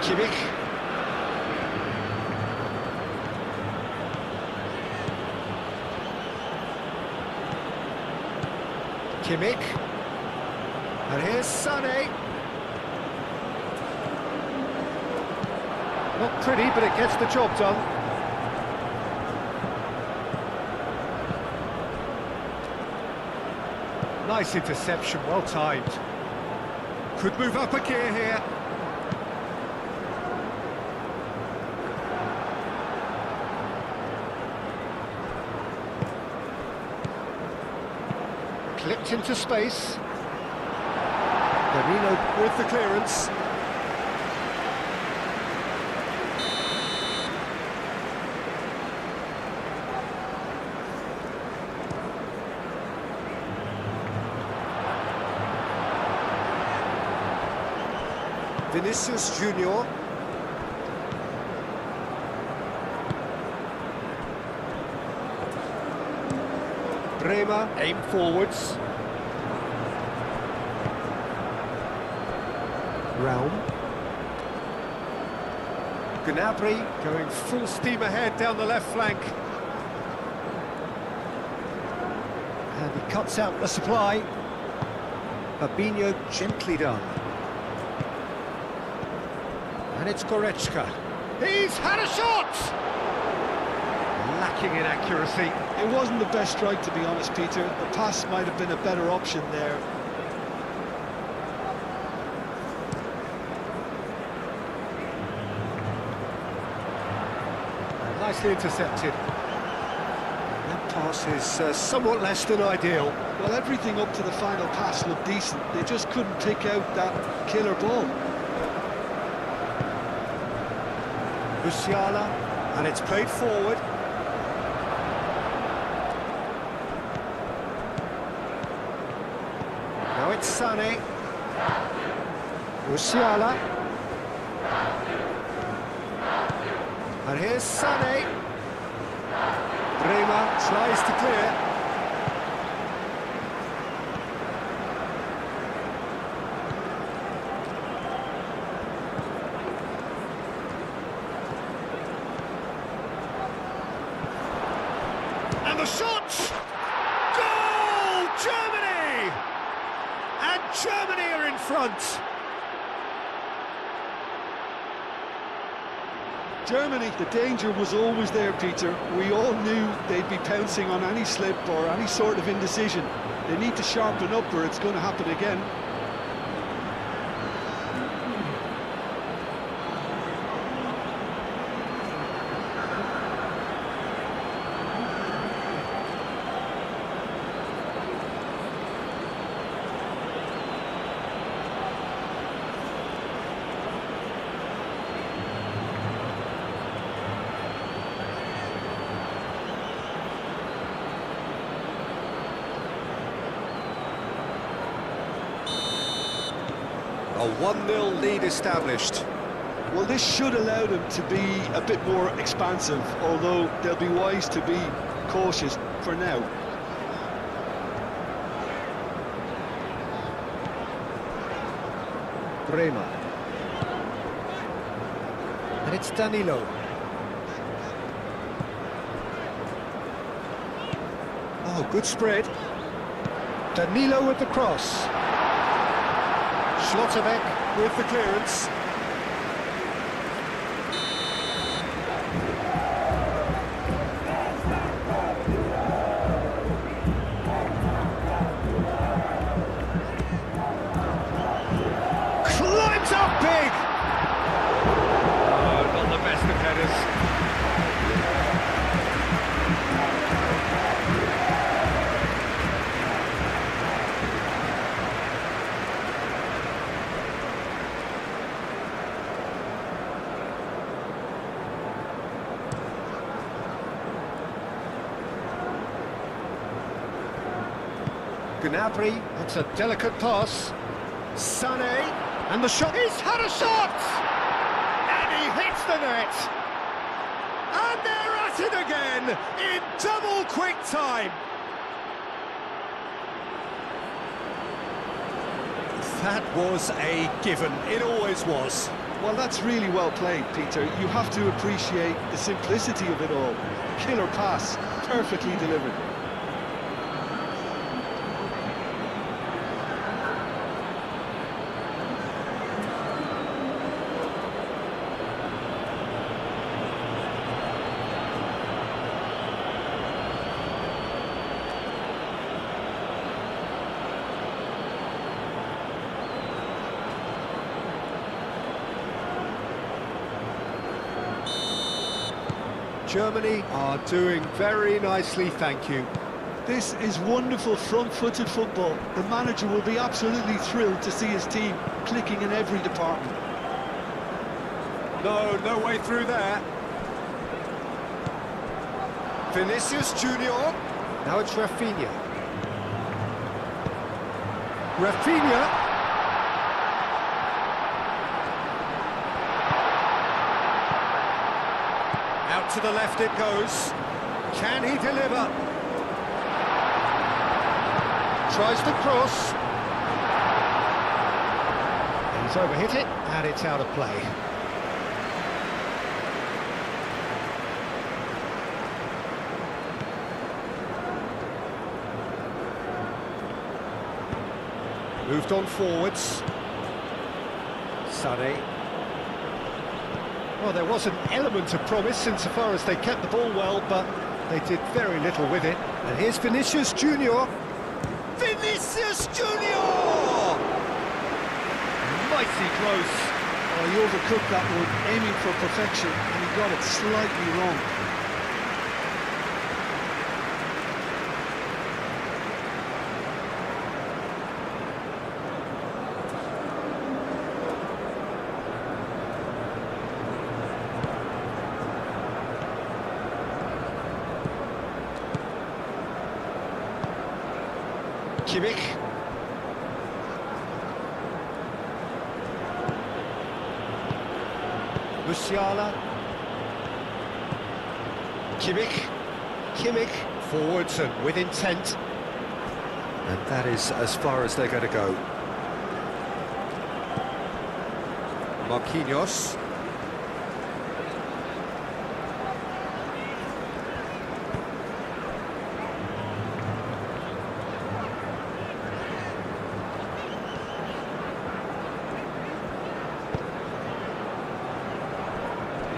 Kimmich. Kimmich. And here's Sané. Not pretty, but it gets the job done. Nice interception, well timed. Could move up a gear here. Clipped into space. Danilo with the clearance. Vinicius Junior. Bremer, aim forwards. Realm. Gnabry going full steam ahead down the left flank. And he cuts out the supply. Fabinho gently done. And it's Goretzka. He's had a shot! Lacking in accuracy. It wasn't the best strike, to be honest, Peter. The pass might have been a better option there. Nicely intercepted. That pass is somewhat less than ideal. Well, everything up to the final pass looked decent. They just couldn't pick out that killer ball. Musiala, and it's played forward. Now it's Sané. Musiala. And here's Sané. Bremer tries to clear. And the shot! Goal! Germany! And Germany are in front. Germany, the danger was always there, Peter. We all knew they'd be pouncing on any slip or any sort of indecision. They need to sharpen up or it's going to happen again. A 1-0 lead established. Well, this should allow them to be a bit more expansive, although they'll be wise to be cautious for now. Bremer. And it's Danilo. Oh, good spread. Danilo with the cross. Schlotterbeck with the clearance. Climbs up big! Oh, not the best of headers. Gnabry, that's a delicate pass. Sané, and the shot. He's had a shot! And he hits the net! And they're at it again, in double quick time! That was a given, it always was. Well, that's really well played, Peter. You have to appreciate the simplicity of it all. Killer pass, perfectly delivered. Germany are doing very nicely, thank you. This is wonderful front-footed football. The manager will be absolutely thrilled to see his team clicking in every department. No way through there. Vinicius Junior. Now it's Rafinha. Rafinha. Out to the left it goes. Can he deliver? Tries to cross. He's overhit it, and it's out of play. Moved on forwards. Sané. Well, there was an element of promise insofar as they kept the ball well, but they did very little with it. And here's Vinicius Junior. Vinicius Junior! Mighty close. Oh, he overcooked that one, aiming for perfection, and he got it slightly wrong. Kimmich. Musiala. Kimmich. Forwards and with intent. And that is as far as they're going to go. Marquinhos.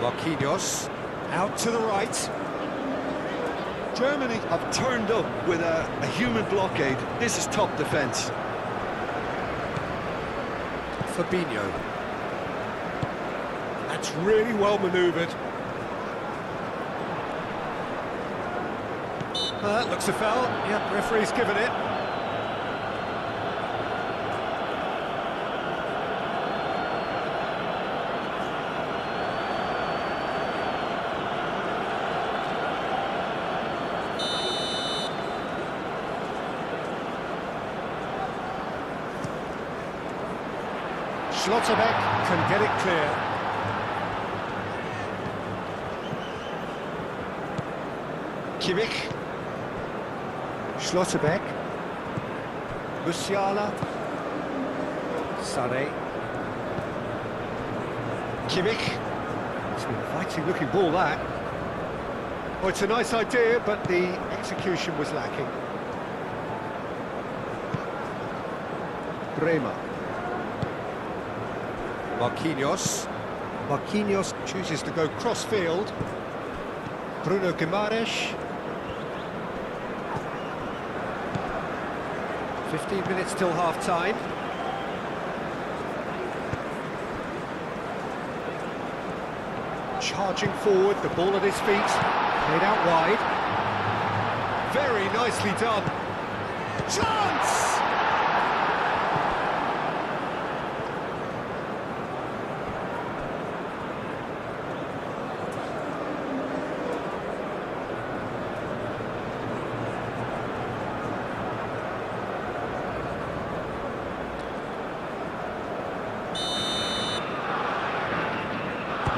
Marquinhos, out to the right. Germany have turned up with a human blockade. This is top defence. Fabinho. That's really well manoeuvred. That looks a foul. Yep, referee's given it. Schlotterbeck can get it clear. Kimmich. Schlotterbeck. Musiala. Sané. Kimmich. It's an inviting looking ball, that. Oh, it's a nice idea, but the execution was lacking. Bremer. Marquinhos. Marquinhos chooses to go cross-field. Bruno Guimaraes. 15 minutes till half-time. Charging forward, the ball at his feet. Played out wide. Very nicely done. Chance!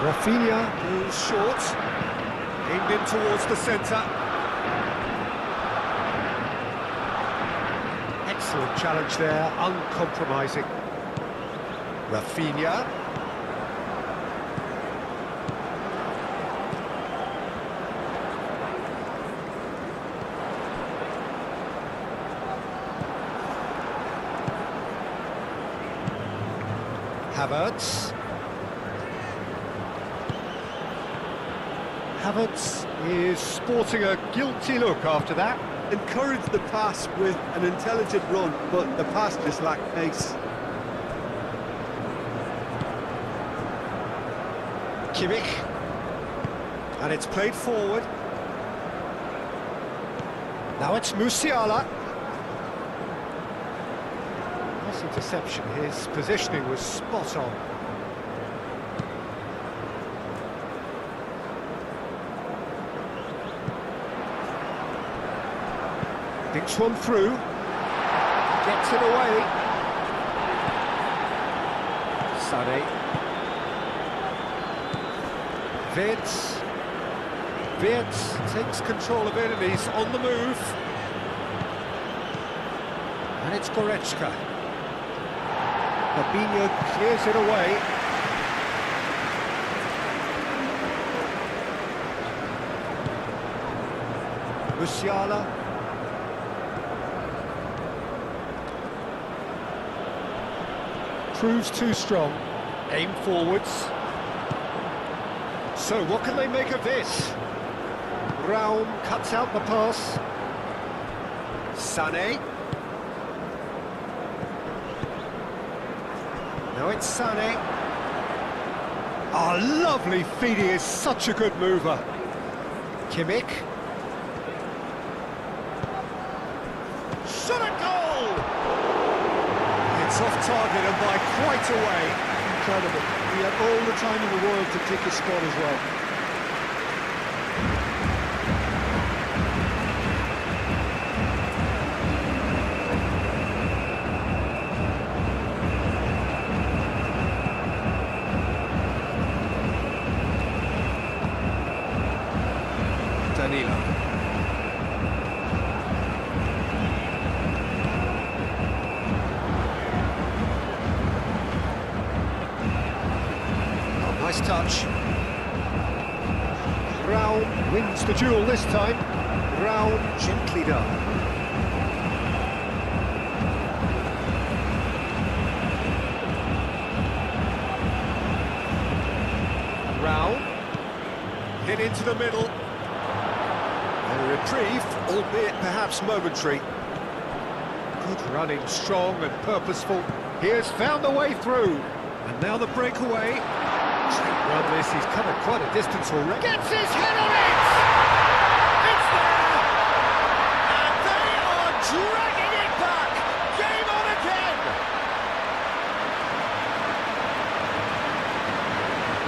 Rafinha moves short, aimed in towards the centre. Excellent challenge there, uncompromising. Rafinha. Havertz. Havertz is sporting a guilty look after that. Encouraged the pass with an intelligent run, but the pass just lacked pace. Kimmich. And it's played forward. Now it's Musiala. Nice interception. His positioning was spot on. Dinks one through. Gets it away. Sané. Wirtz takes control of it and he's on the move. And it's Goretzka. Fabinho clears it away. Musiala. Proves too strong. Aim forwards. So what can they make of this? Raum cuts out the pass. Sané. Now it's Sané. Oh, lovely feet, he is such a good mover. Kimmich. Shot a goal! It's off target and by quite a way. Incredible. He had all the time in the world to pick his spot as well. Danilo. Oh, nice touch. Raum wins the duel this time. Raum gently done. Raum hit into the middle. A reprieve, albeit perhaps momentary. Good running, strong and purposeful. He has found the way through. And now the breakaway. Run this, he's covered quite a distance already. Gets his head on it! It's there! And they are dragging it back! Game on again!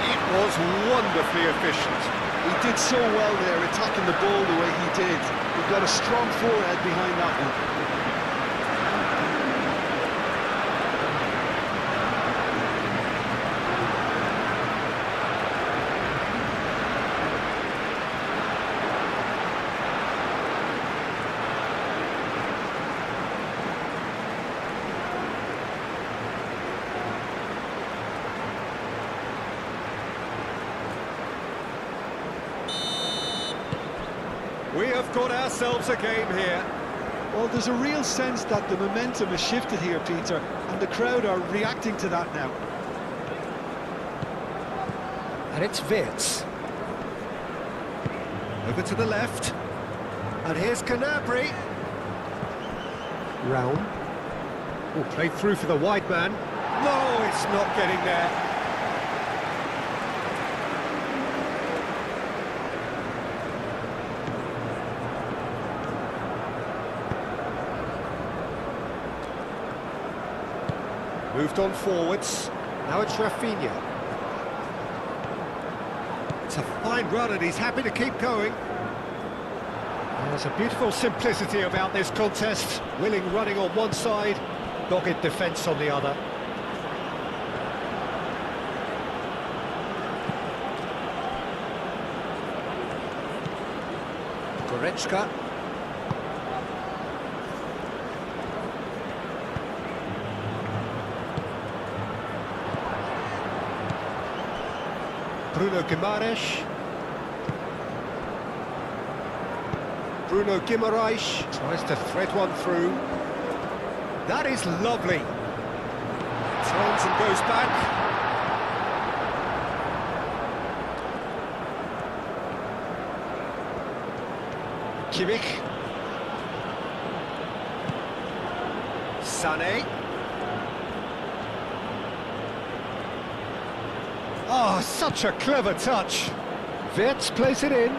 It was wonderfully efficient. He did so well there, attacking the ball the way he did. He got a strong forehead behind that one. We have got ourselves a game here. Well, there's a real sense that the momentum has shifted here, Peter, and the crowd are reacting to that now. And it's Wirtz. Over to the left. And here's Gnabry. Raum. Oh, played through for the wide man. No, it's not getting there. Moved on forwards. Now it's Rafinha. It's a fine run and he's happy to keep going. There's a beautiful simplicity about this contest. Willing running on one side, dogged defence on the other. Goretzka. Bruno Guimaraes. Bruno Guimaraes tries to thread one through. That is lovely. Turns and goes back. Kimmich. Sané. Oh, such a clever touch. Wirtz plays it in.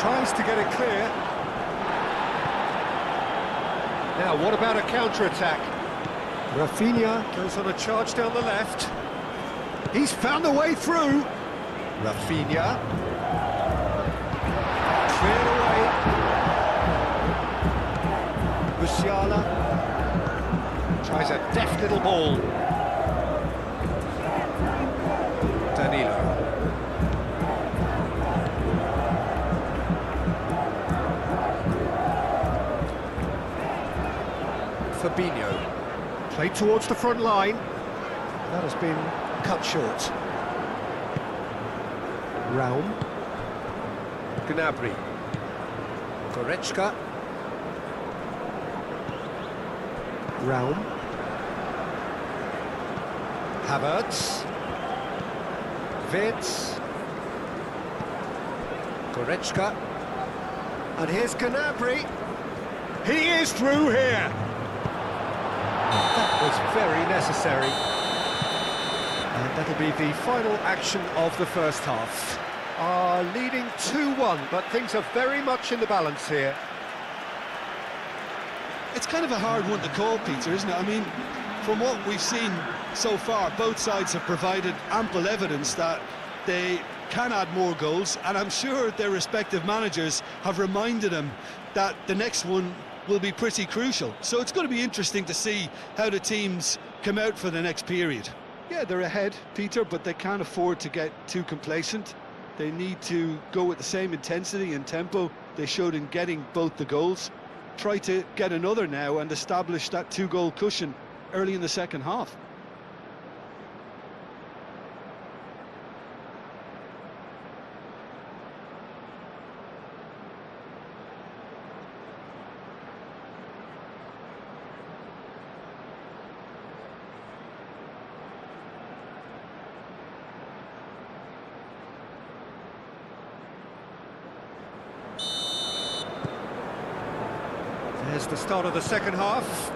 Tries to get it clear. Now, what about a counter-attack? Rafinha goes on a charge down the left. He's found the way through. Rafinha. Cleared away. Musiala. Tries a deft little ball. Danilo. Fabinho. Played towards the front line. That has been cut short. Raum. Gnabry. Goretzka. Raum. Havertz. Wirtz. Goretzka. And here's Gnabry. He is through here. That was very necessary. And that'll be the final action of the first half. Leading 2-1, but things are very much in the balance here. It's kind of a hard one to call, Peter, isn't it? I mean, from what we've seen so far, both sides have provided ample evidence that they can add more goals, and I'm sure their respective managers have reminded them that the next one will be pretty crucial. So it's going to be interesting to see how the teams come out for the next period. Yeah, they're ahead, Peter, but they can't afford to get too complacent. They need to go with the same intensity and tempo they showed in getting both the goals. Try to get another now and establish that two-goal cushion early in the second half. There's the start of the second half.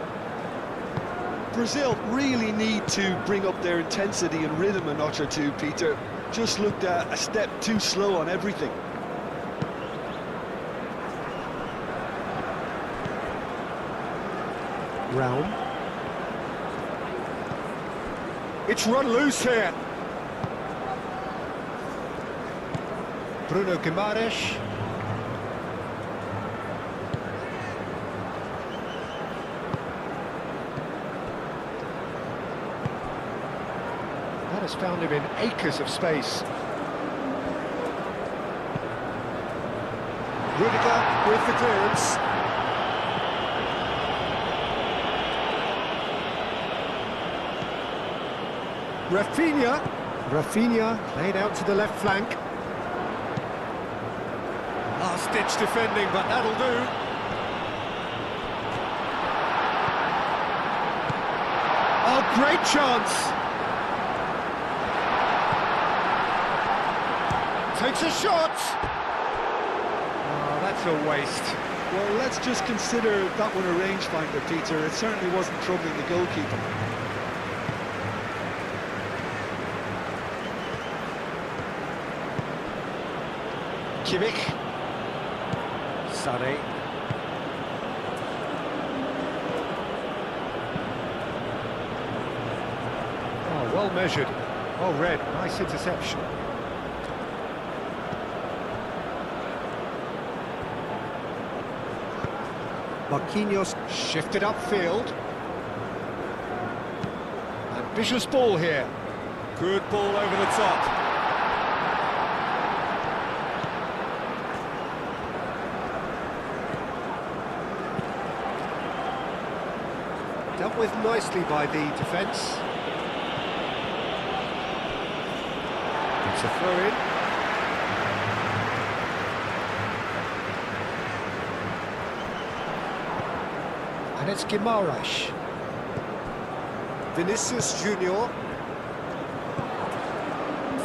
Brazil really need to bring up their intensity and rhythm a notch or two, Peter. Just looked a step too slow on everything. Raum. It's run loose here. Bruno Guimaraes. That has found him in acres of space. Rudiger with the clearance. Rafinha played out to the left flank. Last-ditch defending, but that'll do. Oh, great chance! Takes a shot! Oh, that's a waste. Well, let's just consider that one a rangefinder, Peter. It certainly wasn't troubling the goalkeeper. Kimmich. Sané. Oh, well measured. Well read. Nice interception. Marquinhos shifted upfield. Ambitious ball here. Good ball over the top. Dealt with nicely by the defence. It's a throw-in. And it's Guimaraes. Vinicius Junior.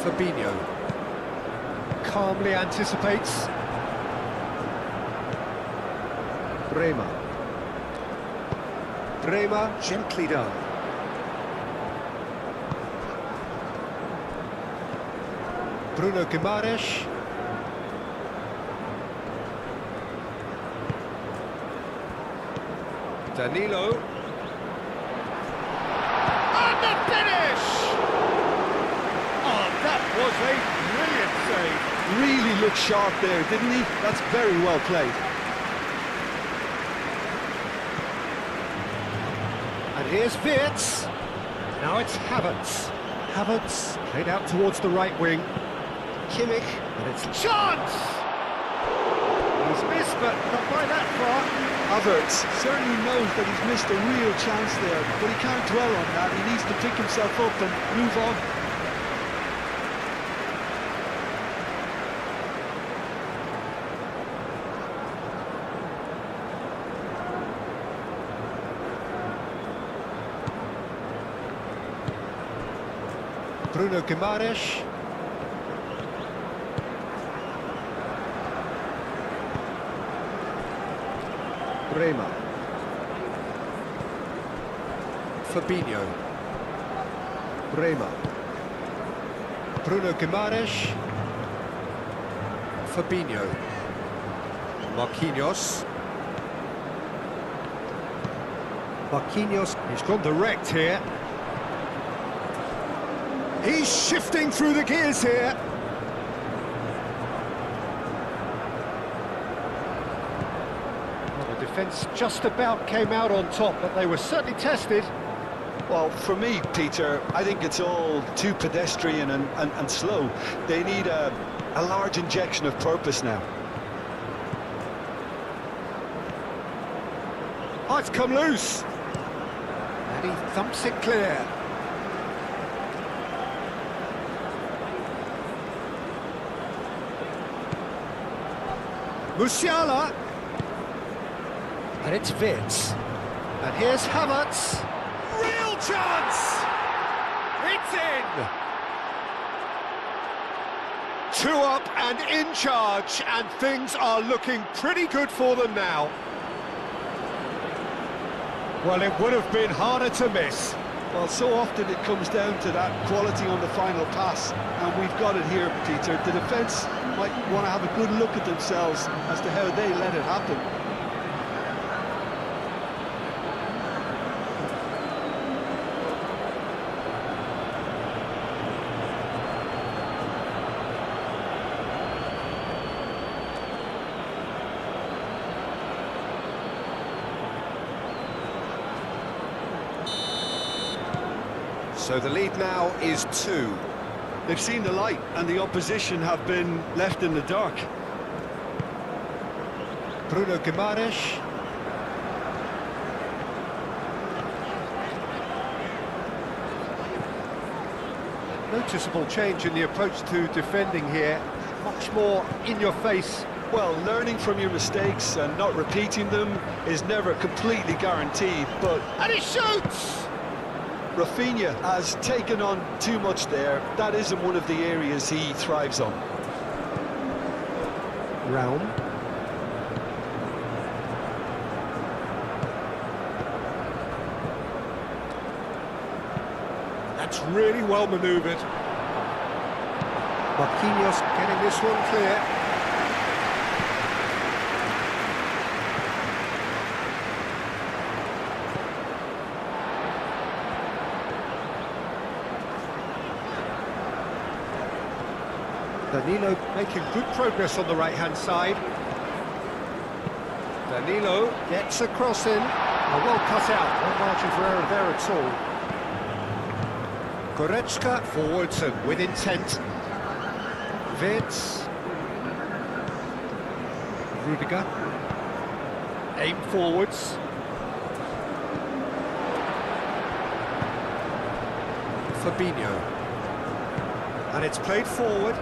Fabinho. Calmly anticipates. Bremer. Gently done. Bruno Guimaraes. Danilo. And the finish! Oh, that was a brilliant save. Really looked sharp there, didn't he? That's very well played. And here's Wirtz. Now it's Havertz. Havertz played out towards the right wing. Kimmich, and it's chance! He's missed, but not by that far. Havertz certainly knows that he's missed a real chance there, but he can't dwell on that. He needs to pick himself up and move on. Bruno Guimaraes. Bremer. Fabinho. Bremer. Bruno Guimaraes. Fabinho. Marquinhos. Marquinhos, he's gone direct here. He's shifting through the gears here. Well, the defence just about came out on top, but they were certainly tested. Well, for me, Peter, I think it's all too pedestrian and slow. They need a large injection of purpose now. Oh, it's come loose. And he thumps it clear. Musiala. And it's Wirtz. And here's Havertz. Real chance! It's in! 2 up and in charge, and things are looking pretty good for them now. Well, it would have been harder to miss. Well, so often it comes down to that quality on the final pass, and we've got it here, Peter. The defence might want to have a good look at themselves as to how they let it happen. So the lead now is 2. They've seen the light, and the opposition have been left in the dark. Bruno Guimaraes. Noticeable change in the approach to defending here. Much more in your face. Well, learning from your mistakes and not repeating them is never completely guaranteed, but... And he shoots! Rafinha has taken on too much there. That isn't one of the areas he thrives on. Raum. That's really well manoeuvred. Marquinhos getting this one clear. Danilo making good progress on the right-hand side. Danilo gets a cross in. Well cut out, no margin for error there at all. Goretzka forwards and with intent. Wirtz. Rudiger. Aim forwards. Fabinho. And it's played forward.